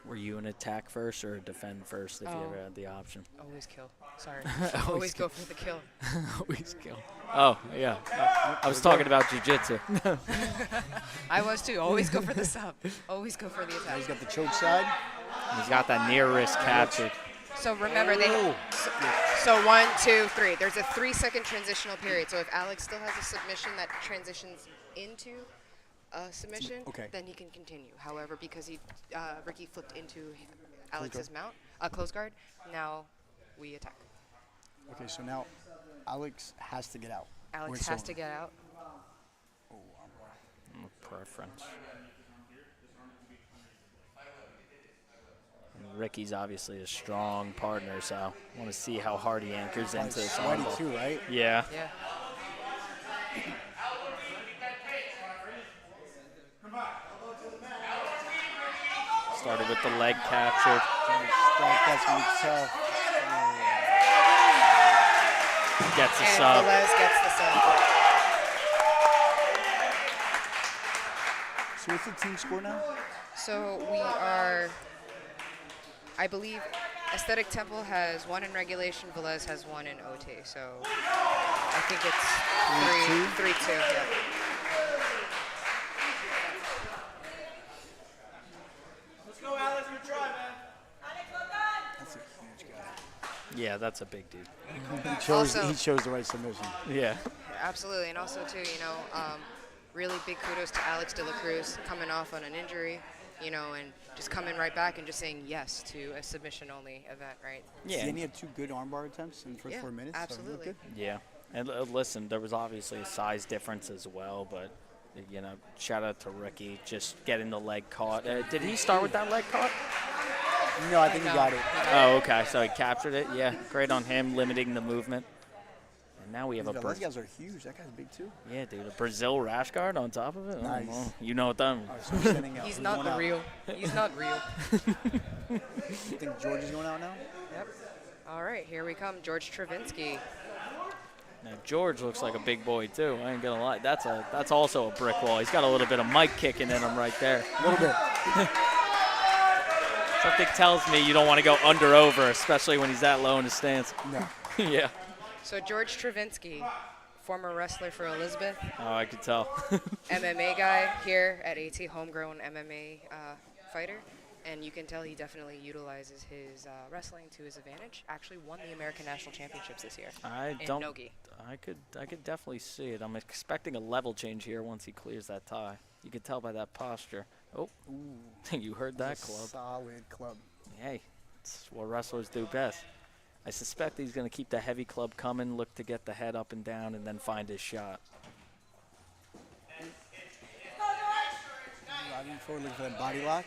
Were you an attack first or defend first if you ever had the option? Always kill. Sorry. Always go for the kill. Always kill. Oh, yeah. I was talking about jiu-jitsu. I was too. Always go for the sub. Always go for the attack. He's got the choke side. He's got that near wrist captured. So remember, so 1, 2, 3. There's a 3-second transitional period. So if Alex still has a submission that transitions into a submission, then he can continue. However, because Ricky flipped into Alex's mount, close guard, now we attack. Okay, so now Alex has to get out. Alex has to get out. Preference. And Ricky's obviously a strong partner, so I want to see how hard he anchors into this. Sweaty too, right? Yeah. Yeah. Started with the leg captured. That's going to be tough. Gets the And sub. Velez gets the sub. So what's the team score now? So we are, I believe, Aesthetic Temple has 1 in regulation, Velez has 1 in OT. So I think it's 3-2. Yeah. That's a huge guy. Yeah, that's a big dude. He chose the right submission. Yeah. Absolutely, and also too, really big kudos to Alex De La Cruz coming off on an injury, and just coming right back and just saying yes to a submission-only event, right? Yeah. He had 2 good armbar attempts in the first 4 minutes. Absolutely. So Yeah. And listen, there was obviously a size difference as well, but, shout out to Ricky just getting the leg caught. Did he start with that leg caught? No, I think he got it. Oh, okay. So he captured it. Yeah, great on him, limiting the movement. And now we have Those guys are huge. That guy's big too. Yeah, dude, a Brazil rash guard on top of it. Nice. Oh, well, you know what that means. All right, so we're sending out. He's Who's not going the out? real. He's not real. You think George is going out now? Yep. All right, here we come, George Travinsky. Now George looks like a big boy too. I ain't gonna lie. That's also a brick wall. He's got a little bit of mic kicking in him right there. A little bit. Something tells me you don't want to go under over, especially when he's that low in his stance. No. Yeah. So George Travinsky, former wrestler for Elizabeth, Oh, I could tell. MMA guy here at AT, homegrown MMA fighter. And you can tell he definitely utilizes his wrestling to his advantage. Actually won the American National Championships this year in Nogi. I could definitely see it. I'm expecting a level change here once he clears that tie. You could tell by that posture. Oh, you heard that club. Solid club. Hey, it's what wrestlers do best. I suspect he's going to keep the heavy club coming, look to get the head up and down, and then find his shot. Driving forward, looking for that body lock.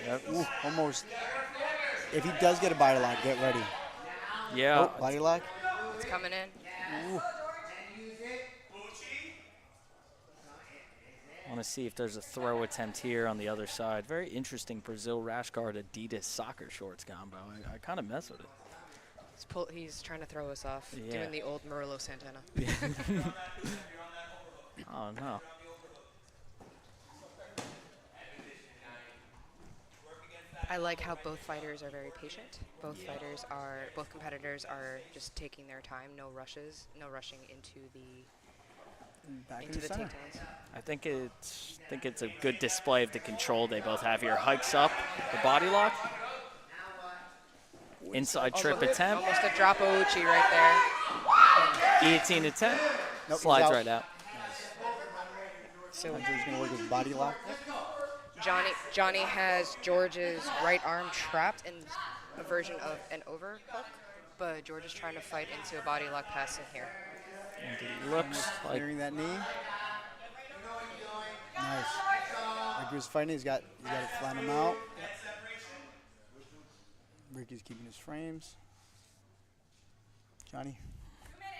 Yep. Ooh, almost. If he does get a body lock, get ready. Yeah. Oh, body lock. It's coming in. Ooh. I want to see if there's a throw attempt here on the other side. Very interesting Brazil rash guard Adidas soccer shorts combo. I kind of mess with it. He's trying to throw us off, Yeah. doing the old Murillo Santana. Oh, no. I like how both fighters are very patient. Both competitors are just taking their time, no rushes, no rushing into Back the center. takedowns. I think it's a good display of the control they both have here. Hikes up the body lock. Inside trip attempt. Almost a drop Ouchi right there. Guillotine attempt. Nope, he's Slides out. right out. So He's going to work his body lock. Johnny has George's right arm trapped in a version of an overhook, but George is trying to fight into a body lock pass in here. And it looks like Clearing that knee. Nice. Like he was fighting, he's got to flatten him out. Ricky's keeping his frames. Johnny,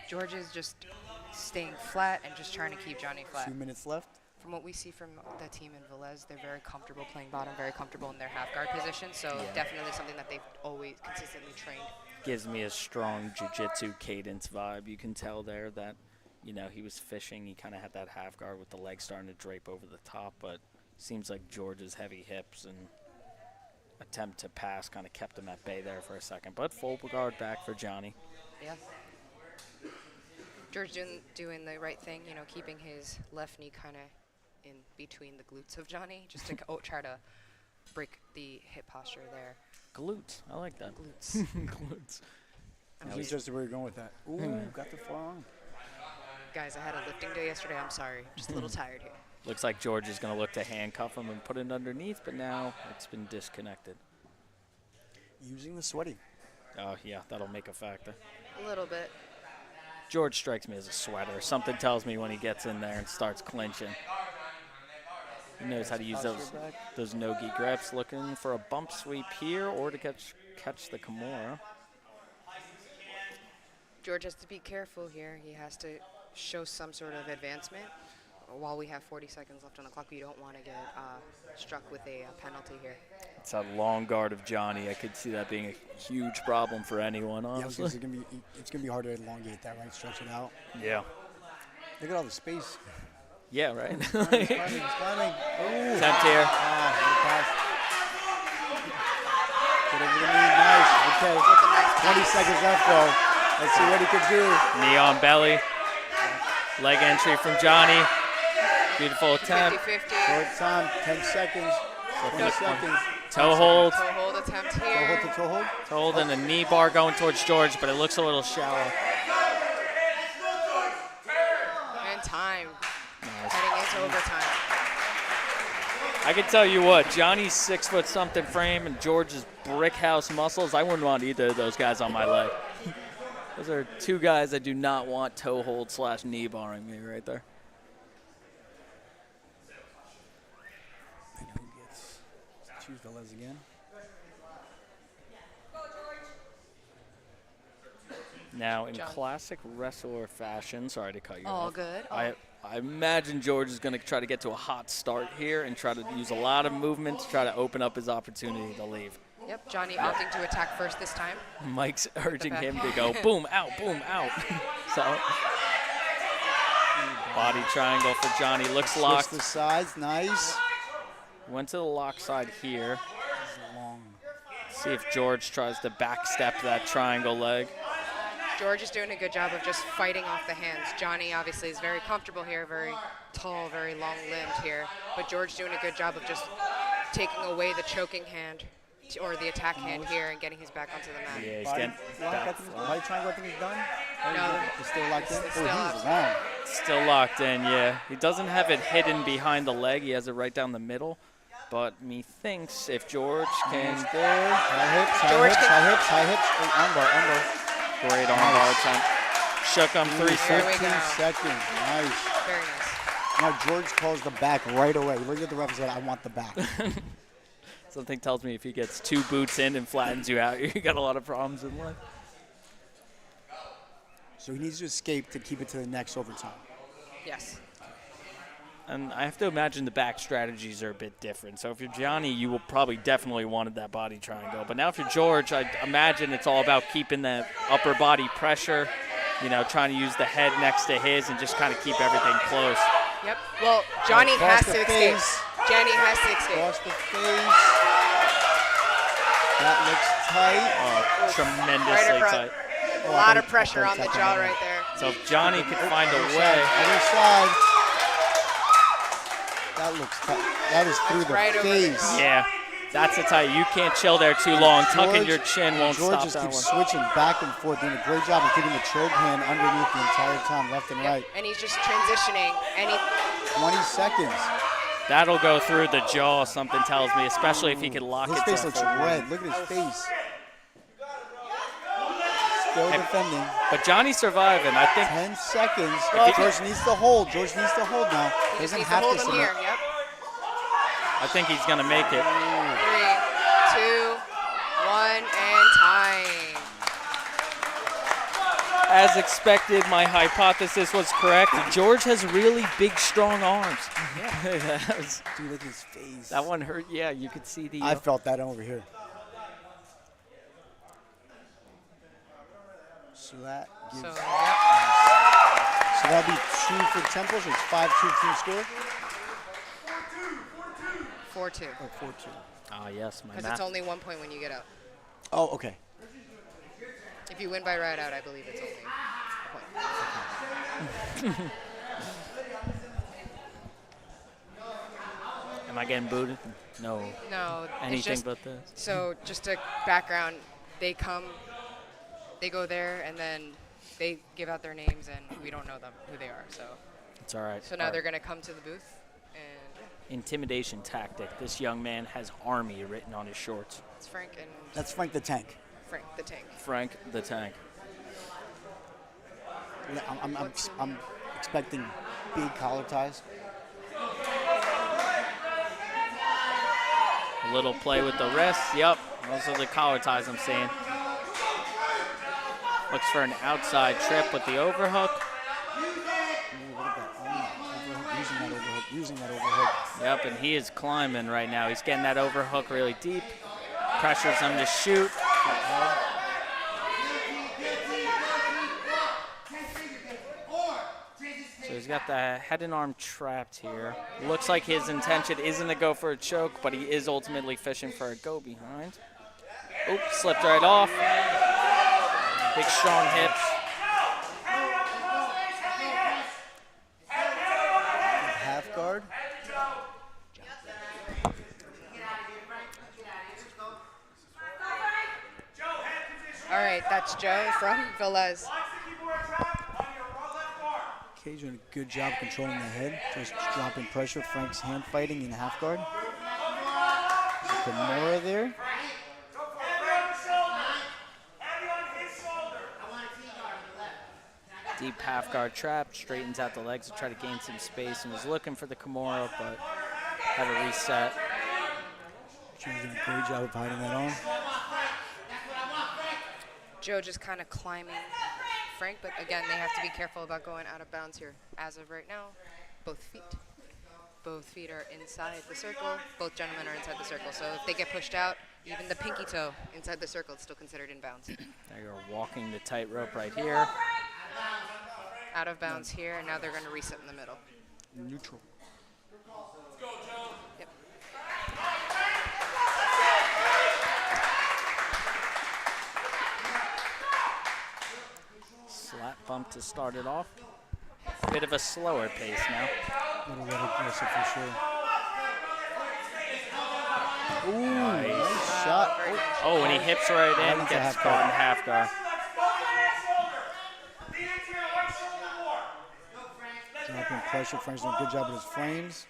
George is just staying flat and just trying to keep Johnny flat. 2 minutes left. From what we see from the team in Velez, they're very comfortable playing bottom, very comfortable in their half guard position. So definitely something that they've always consistently trained. gives me a strong jiu-jitsu cadence vibe. You can tell there that, you know, he was fishing. He kind of had that half guard with the legs starting to drape over the top, but seems like George's heavy hips and attempt to pass kind of kept him at bay there for a second. But full guard back for Johnny. Yeah. George doing the right thing, you know, keeping his left knee kind of in between the glutes of Johnny, just to try to break the hip posture there. Glutes. I like that. Glutes. Glutes. I was just where you're going with that. Ooh, got the forearm. Guys, I had a lifting day yesterday. I'm sorry. Just a little tired here. Looks like George is going to look to handcuff him and put it underneath, but now it's been disconnected. Using the sweaty. Oh, yeah, that'll make a factor. A little bit. George strikes me as a sweater. Something tells me when he gets in there and starts clinching. He knows how to use those no-gi grips. Looking for a bump sweep here or to catch the Kimura. George has to be careful here. He has to show some sort of advancement. While we have 40 seconds left on the clock, we don't want to get struck with a penalty here. It's that long guard of Johnny. I could see that being a huge problem for anyone, honestly. Yeah, it's gonna be hard to elongate that, right? Stretch it out. Yeah. Look at all the space. Yeah, right? He's climbing. Ooh. Attempt here. Ah, good pass. Get over the knee. Nice. Okay. 20 seconds left, though. Let's see what he can do. Knee on belly. Leg entry from Johnny. Beautiful attempt. 50-50. Short time. 10 seconds. 20 seconds. Toe hold. Toe hold attempt Toe here. hold to toe hold. Toe hold and a knee bar going towards George, but it looks a little shallow. And time. Heading into overtime. I can tell you what, Johnny's 6-foot-something frame and George's brick house muscles, I wouldn't want either of those guys on my leg. Those are two guys I do not want toe hold / knee barring me right there. And who gets to choose Velez again? Now, in John. classic wrestler fashion, sorry to cut you All off. good. I imagine George is going to try to get to a hot start here and try to use a lot of movement to try to open up his opportunity to leave. Yep, Johnny opting to attack first this time. Mike's urging back. him to go boom, out, boom, out. So, body triangle for Johnny. Looks Switch locked. the sides. Nice. Went to the lock side here. This is long. See if George tries to backstep that triangle leg. George is doing a good job of just fighting off the hands. Johnny obviously is very comfortable here, very tall, very long-limbed here. But George doing a good job of just taking away the choking hand or the attack hand here and getting his back onto the mat. Yeah, he's Body getting lock, back. body triangle, I think is done. No. It's still locked in. It's Oh, still he's long. Still locked in, yeah. He doesn't have it hidden behind the leg. He has it right down the middle. But methinks if George can High hips, high George hips, can- high hips, high hips. Oh, armbar, armbar. great armbar attempt. Shook him 3 There we seconds. go. 15 seconds. Nice. Very nice. Now George calls the back right away. He looked at the ref and said, I want the back. Something tells me if he gets 2 boots in and flattens you out, you got a lot of problems in life. So he needs to escape to keep it to the next overtime. Yes. And I have to imagine the back strategies are a bit different. So if you're Johnny, you will probably definitely wanted that body triangle. But now if you're George, I imagine it's all about keeping that upper body pressure, you know, trying to use the head next to his and just kind of keep everything close. Yep. Well, Johnny Across has the to escape. face. Johnny has to escape. Across the face. That looks tight. Oh, tremendously across. tight. A lot of pressure on the jaw right there. So if Johnny could find a Other way. side, other side. That looks tight. That is through the right over the face. top. Yeah, that's a tight. You can't chill there too long. Tucking your George- chin won't George stop just that keeps one. switching back and forth, doing a great job of keeping the choke hand underneath the entire time, left and right. And he's just transitioning. And he 20 seconds. That'll go through the jaw, something tells me, especially if he could lock His it face to looks full. red. Look at his face. Still defending. But Johnny's surviving. I think 10 seconds. Well, George needs to hold. George needs to hold now. just Doesn't needs to have hold to him submit. here. Yep. I think he's gonna make it. 3, 2, 1, and time. As expected, my hypothesis was correct. George has really big, strong arms. Dude, look at his face. That one hurt. Yeah, you could see the. I felt that over here. So that gives. So, So, yep. that'd be 2 for Temple. So it's 5-2 team score. 4-2. Or 4-2. Ah, yes, my Because math. it's only 1 point when you get out. Oh, okay. If you win by ride out, I believe it's only a point. Am I getting booted? No. No, it's Anything just, but this. so just a background, they come, they go there, and then they give out their names, and we don't know them, who they are. So It's all right. so now they're going to come to the booth, and Intimidation tactic. This young man has army written on his shorts. it's Frank and That's Frank the Tank. Frank the Tank. Frank the Tank. Yeah, I'm expecting big collar ties. A little play with the wrist. Yep. Those are the collar ties I'm seeing. Looks for an outside trip with the overhook. Ooh, look at that. Overhook, using that overhook. Yep, and he is climbing right now. He's getting that overhook really deep. Pressures him to shoot. So he's got the head and arm trapped here. Looks like his intention isn't to go for a choke, but he is ultimately fishing for a go behind. Oops, slipped right off. Big strong hips. Half guard. All right, that's Joe from Velez. Cage doing a good job controlling the head. Just dropping pressure. Frank's hand fighting in half guard. Kimura there. Deep half guard trap, straightens out the legs to try to gain some space and was looking for the Kimura, but had to reset. She's doing a great job of hiding that on. Joe just kind of climbing Frank, but again, they have to be careful about going out of bounds here. As of right now, both feet are inside the circle. Both gentlemen are inside the circle. So if they get pushed out, even the pinky toe inside the circle is still considered in bounds. Now you're walking the tightrope right here. Out of bounds here, and now they're going to reset in the middle. Neutral. Yep. Slap bump to start it off. Bit of a slower pace now. A little bit aggressive for sure. Ooh, Nice. nice shot. Oh, and he hips right Right in, into gets half caught in guard. half guard. Dropping pressure. Frank's doing a good job with his frames.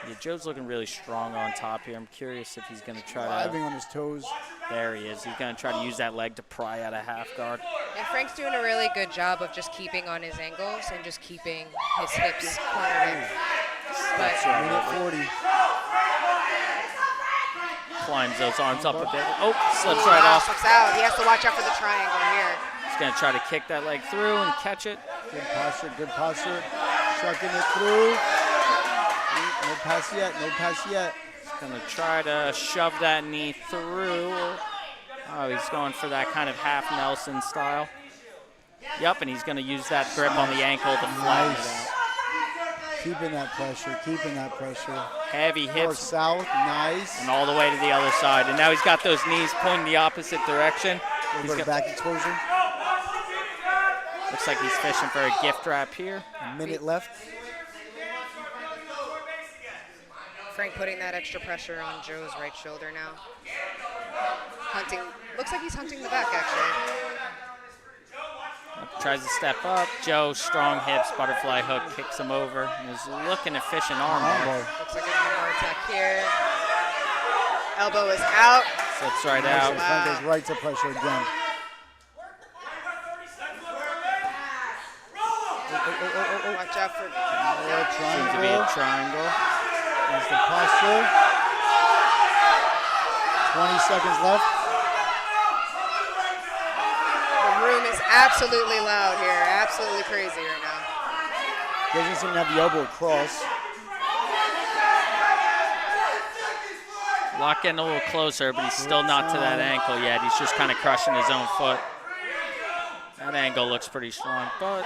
Yeah, Joe's looking really strong on top here. I'm curious if he's going to try Driving to. on his toes. There he is. He's going to try to use that leg to pry out a half guard. And Frank's doing a really good job of just keeping on his angles and just keeping his hips cornered in. But Minute 40. Climbs those arms up a bit. Oh, slips right off. Slips out. He has to watch out for the triangle here. He's going to try to kick that leg through and catch it. Good posture, good posture. Shucking it through. No pass yet, no pass yet. He's going to try to shove that knee through. Oh, he's going for that kind of half Nelson style. Yep, and he's going to use that grip on the ankle to flatten it out. Keeping that pressure, keeping that pressure. Heavy North, hips south, nice. and all the way to the other side. And now he's got those knees pointing the opposite direction. He's got back exposure. Looks like he's fishing for a gift wrap here. A minute left. Frank putting that extra pressure on Joe's right shoulder now. Hunting. Looks like he's hunting the back, actually. Tries to step up. Joe, strong hips, butterfly hook, kicks him over. And is looking to fish an armbar. Looks like an armbar attack here. Elbow is out. Slips right Nice, out. and Frank goes right to pressure again. Watch out for. Seems to be a triangle. There's the posture. 20 seconds left. The room is absolutely loud here. Absolutely crazy right now. Doesn't seem to have the elbow across. Lock getting a little closer, but he's still not to that ankle yet. He's just kind of crushing his own foot. That angle looks pretty strong, but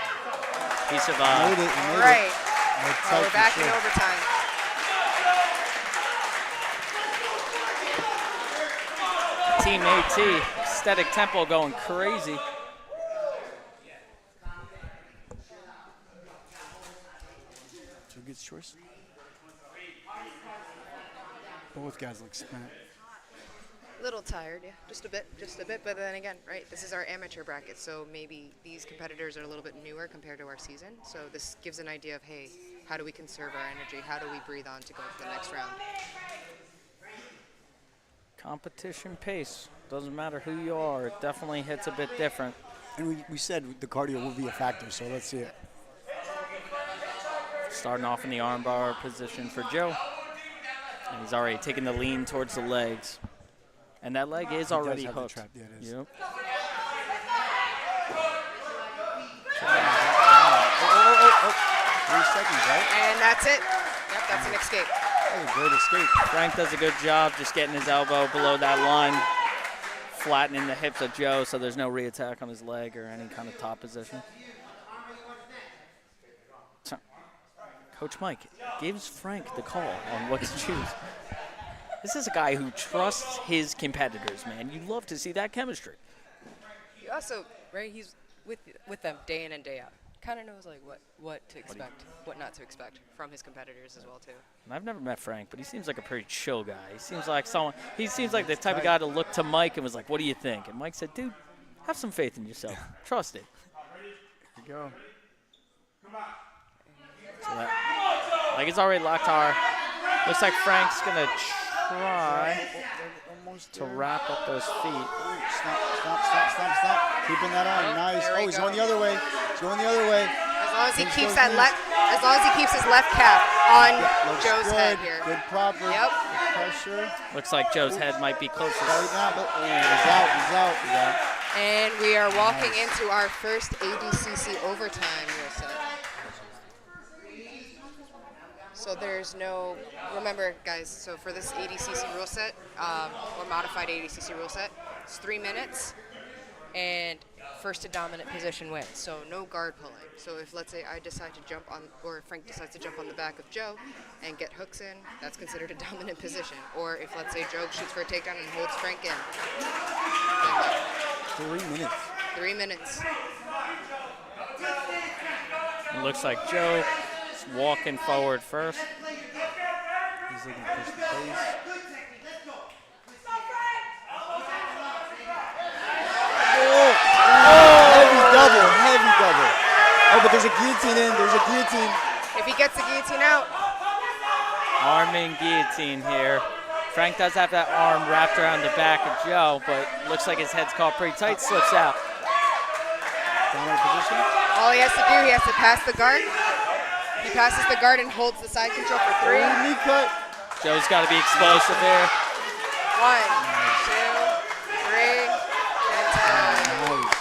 he survived. Made it, he made Right. it. Oh, we're back in overtime. Team AT, aesthetic tempo going crazy. So good choice. Both guys look spent. Little tired, yeah, just a bit. But then again, right, this is our amateur bracket, so maybe these competitors are a little bit newer compared to our season. So this gives an idea of, hey, how do we conserve our energy? How do we breathe on to go to the next round? Competition pace. Doesn't matter who you are. It definitely hits a bit different. And we said the cardio will be a factor, so let's see it. Starting off in the armbar position for Joe. And he's already taking the lean towards the legs. And that leg is already have the hooked. trap. Yeah, it is. Yep. Oh, 3 seconds, right? And that's it. Yep, that's an escape. That was a great escape. Frank does a good job just getting his elbow below that line, flattening the hips of Joe so there's no re-attack on his leg or any kind of top position. So, Coach Mike gives Frank the call on what to choose. This is a guy who trusts his competitors, man. You love to see that chemistry. He also, right, he's with them day in and day out. Kind of knows like what to expect, what not to expect from his competitors as well too. And I've never met Frank, but he seems like a pretty chill guy. He seems like the type of guy to look to Mike and was like, "What do you think?" And Mike said, "Dude, have some faith in yourself. Trust it." Here we go. So that, like it's already locked our. Looks like Frank's gonna try Almost to wrap up those feet. Stop. Keeping that on. Nice. there we Oh, he's go. going the other way. He's going the other way. As long as he Pinch keeps those that knees. left, as long as he keeps his left calf on Looks Joe's good. head here. Good proper. Yep. Good pressure. Looks like Joe's head might be closer. Right now, but he's out. He's out. And we are walking into our first ADCC overtime rule set. So there's no, remember guys, so for this ADCC rule set, or modified ADCC rule set, it's 3 minutes, and first to dominant position wins. So no guard pulling. So if, let's say, I decide to jump on, or Frank decides to jump on the back of Joe and get hooks in, that's considered a dominant position. Or if, let's say, Joe shoots for a takedown and holds Frank in. 3 minutes. 3 minutes. It looks like Joe is walking forward first. He's looking to push the pace. Heavy double. Oh, but there's a guillotine in. There's a guillotine. If he gets the guillotine out, Arming guillotine here. Frank does have that arm wrapped around the back of Joe, but looks like his head's caught pretty tight, slips out. Dominant position. All he has to do, he has to pass the guard. He passes the guard and holds the side control for 3. Knee cut. Joe's got to be explosive here. 1, 2, 3, and time. Nice.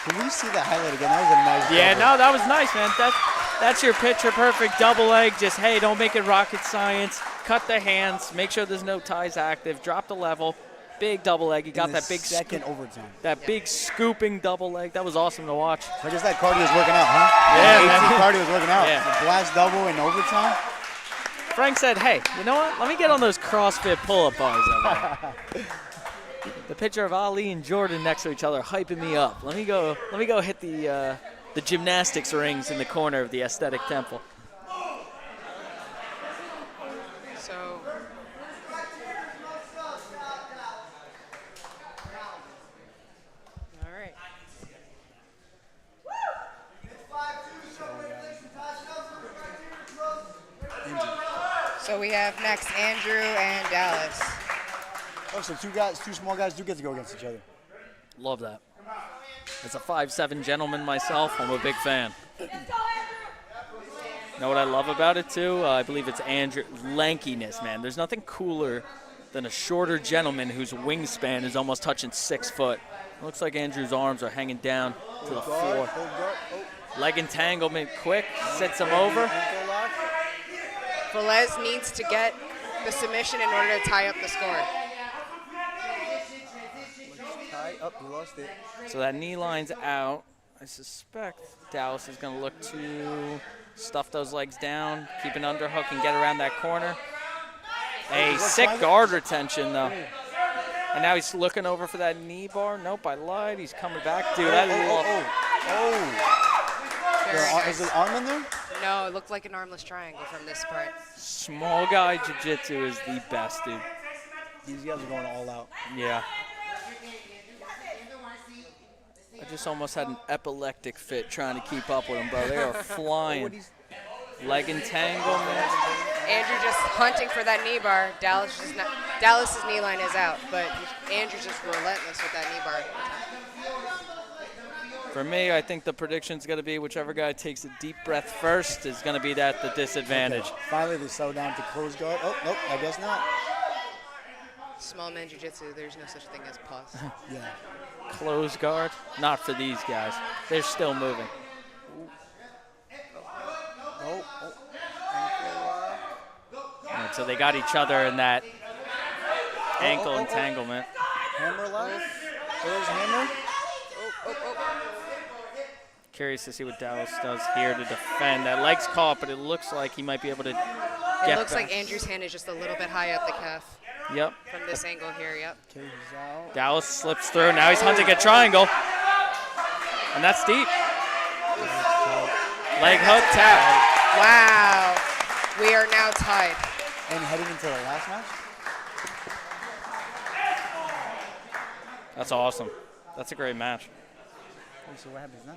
Can we see the highlight again? That was a nice Yeah, double. no, that was nice, man. That's your picture-perfect double leg. Just, hey, don't make it rocket science. Cut the hands. Make sure there's no ties active. Drop the level. Big double leg. You got that big second overtime. That big scooping double leg. That was awesome to watch. So I guess that cardio's working out, huh? Yeah, man. man. Cardio's working out. Yeah. The blast double in overtime. Frank said, hey, you know what? Let me get on those CrossFit pull-up bars over there. The picture of Ali and Jordan next to each other hyping me up. Let me go hit the gymnastics rings in the corner of the aesthetic temple. So, all right. So we have next Andrew and Dallas. Oh, so two small guys do get to go against each other. Love that. As a 5'7" gentleman myself, I'm a big fan. Know what I love about it, too? I believe it's Andrew. Lankiness, man. There's nothing cooler than a shorter gentleman whose wingspan is almost touching 6 foot. It looks like Andrew's arms are hanging down to the floor. Leg entanglement quick, sets him over. Velez needs to get the submission in order to tie up the score. You lost it. So that knee line's out. I suspect Dallas is going to look to stuff those legs down, keep an underhook, and get around that corner. A sick guard retention, though. And now he's looking over for that knee bar. Nope, I lied. He's coming back. Dude, that Is an arm in there? No, it looked like an armless triangle from this part. small guy jiu-jitsu is the best, dude. These guys are going all out. Yeah. I just almost had an epileptic fit trying to keep up with them, bro. They are flying. Leg entanglement. Andrew just hunting for that knee bar. Dallas's knee line is out, but Andrew's just relentless with that knee bar. For me, I think the prediction's going to be whichever guy takes a deep breath first is going to be at the disadvantage. Okay. Finally, they settle down to close guard. Oh, nope, I guess not. Small man jiu-jitsu, there's no such thing as pause. Yeah. Close guard? Not for these guys. They're still moving. Oh. And so they got each other in that ankle entanglement. Hammer left. There's hammer. Curious to see what Dallas does here to defend. That leg's caught, but it looks like he might be able to get It looks back. like Andrew's hand is just a little bit high up the calf Yep. from this angle here, yep. Okay, he's out. Dallas slips through. Now he's hunting a triangle. And that's deep. Leg hook tap. Wow. We are now tied. And heading into the last match? That's awesome. That's a great match. So what happens now?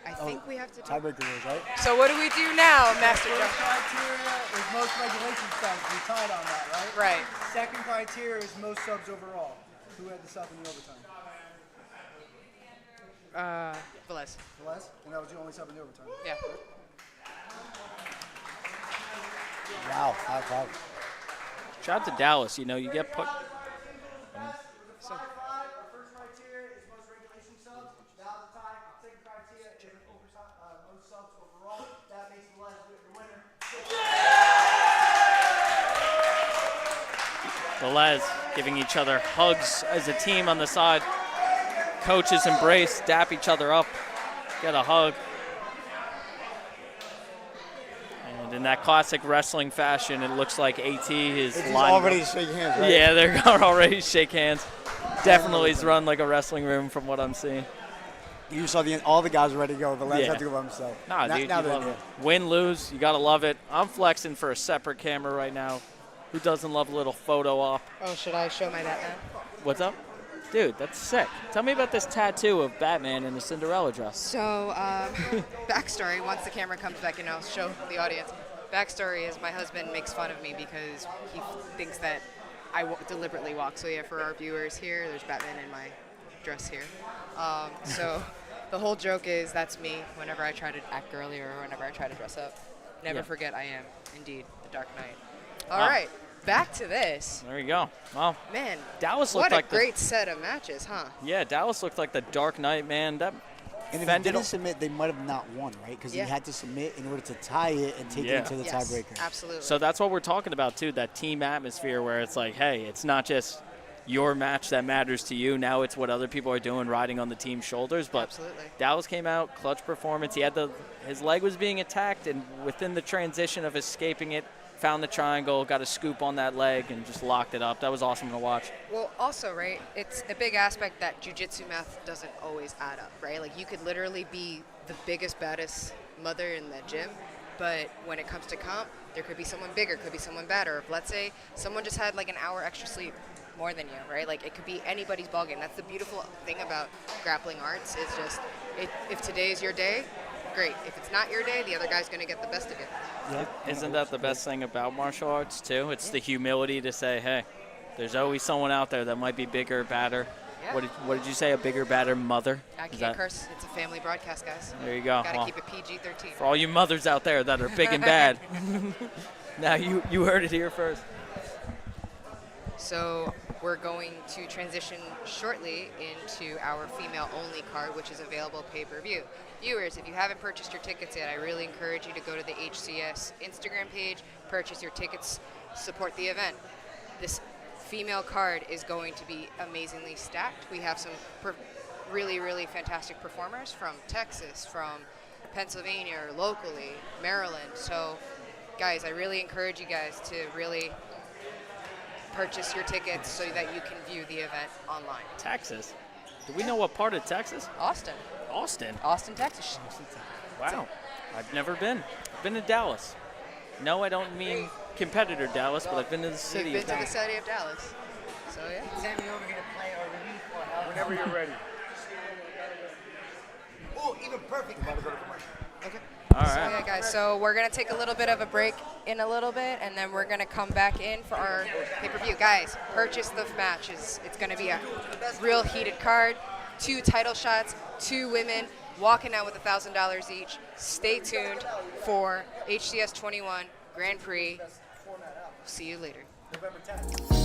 I think we have to do. Tiebreaker rules, right? So what do we do now, Master First Joe? criteria is most regulation subs. We tied on that, right? Right. Second criteria is most subs overall. Who had the sub in the overtime? Velez. Velez? And that was the only sub in the overtime. Yeah. Wow, 5-5. Shout out to Dallas. You know, you get put. So, First criteria is most regulation subs. That was a tie. Second criteria is most subs overall. That makes Velez the winner. Velez giving each other hugs as a team on the side. Coaches embrace, dap each other up, get a hug. And in that classic wrestling fashion, it looks like AT is It's lined already up. shaking hands, right? Yeah, they're gonna already shake hands. Definitely is run like a wrestling room from what I'm seeing. You saw all the guys were ready to go. The lads Yeah. had to go by himself. Nah, Now- dude, now you they're love there. it. Win, lose, you gotta love it. I'm flexing for a separate camera right now. Who doesn't love a little photo op? oh, should I show my Batman? What's up? Dude, that's sick. Tell me about this tattoo of Batman in a Cinderella dress. So, backstory, once the camera comes back in, I'll show the audience. Backstory is my husband makes fun of me because he thinks that I deliberately walk. So yeah, for our viewers here, there's Batman in my dress here. So the whole joke is that's me whenever I try to act girly or whenever I try to dress up. Never forget I am indeed the Dark Knight. All right, back to this. There you go. Well, Man, Dallas looked what like a great set of matches, huh? Yeah, Dallas looked like the Dark Knight, man. That And if he fended didn't submit, they might have not won, right? Because Yeah. he had to submit in order to tie it and take it into the Yes, tiebreaker. absolutely. So that's what we're talking about, too, that team atmosphere where it's like, hey, it's not just your match that matters to you. Now it's what other people are doing, riding on the team's shoulders. But Absolutely. Dallas came out, clutch performance. He had his leg was being attacked, and within the transition of escaping it, found the triangle, got a scoop on that leg, and just locked it up. That was awesome to watch. Well, also, right, it's a big aspect that jiu-jitsu math doesn't always add up, right? Like, you could literally be the biggest, baddest mother in the gym, but when it comes to comp, there could be someone bigger, could be someone better. If, let's say, someone just had, like, an hour extra sleep more than you, right? Like, it could be anybody's ballgame. That's the beautiful thing about grappling arts is just, if today's your day, great. If it's not your day, the other guy's going to get the best of it. Isn't that the best thing about martial arts, too? It's the humility to say, hey, there's always someone out there that might be bigger, badder. Yeah. What did you say, a bigger, badder mother? I Is can't that- curse. It's a family broadcast, guys. There you go. Got to Well, keep it PG-13. for all you mothers out there that are big and bad, now you heard it here first. So we're going to transition shortly into our female-only card, which is available pay-per-view. Viewers, if you haven't purchased your tickets yet, I really encourage you to go to the HCS Instagram page, purchase your tickets, support the event. This female card is going to be amazingly stacked. We have some really, really fantastic performers from Texas, from Pennsylvania, or locally, Maryland. So, guys, I really encourage you guys to really purchase your tickets so that you can view the event online. Texas? Do we know what part of Texas? Austin, Austin. Texas. Wow. I've never been. I've been to Dallas. No, I don't mean competitor Dallas, but I've been to the city You've of been to Dallas. the city of Dallas. So, yeah. Sammy over here to play our review for whenever you're ready. Oh, even perfect. Okay. All So, right. yeah, guys, so we're going to take a little bit of a break in a little bit, and then we're going to come back in for our pay-per-view. Guys, purchase the matches. It's going to be a real heated card, 2 title shots, 2 women walking out with $1,000 each. Stay tuned for HCS 21 Grand Prix. See you later. November 10th.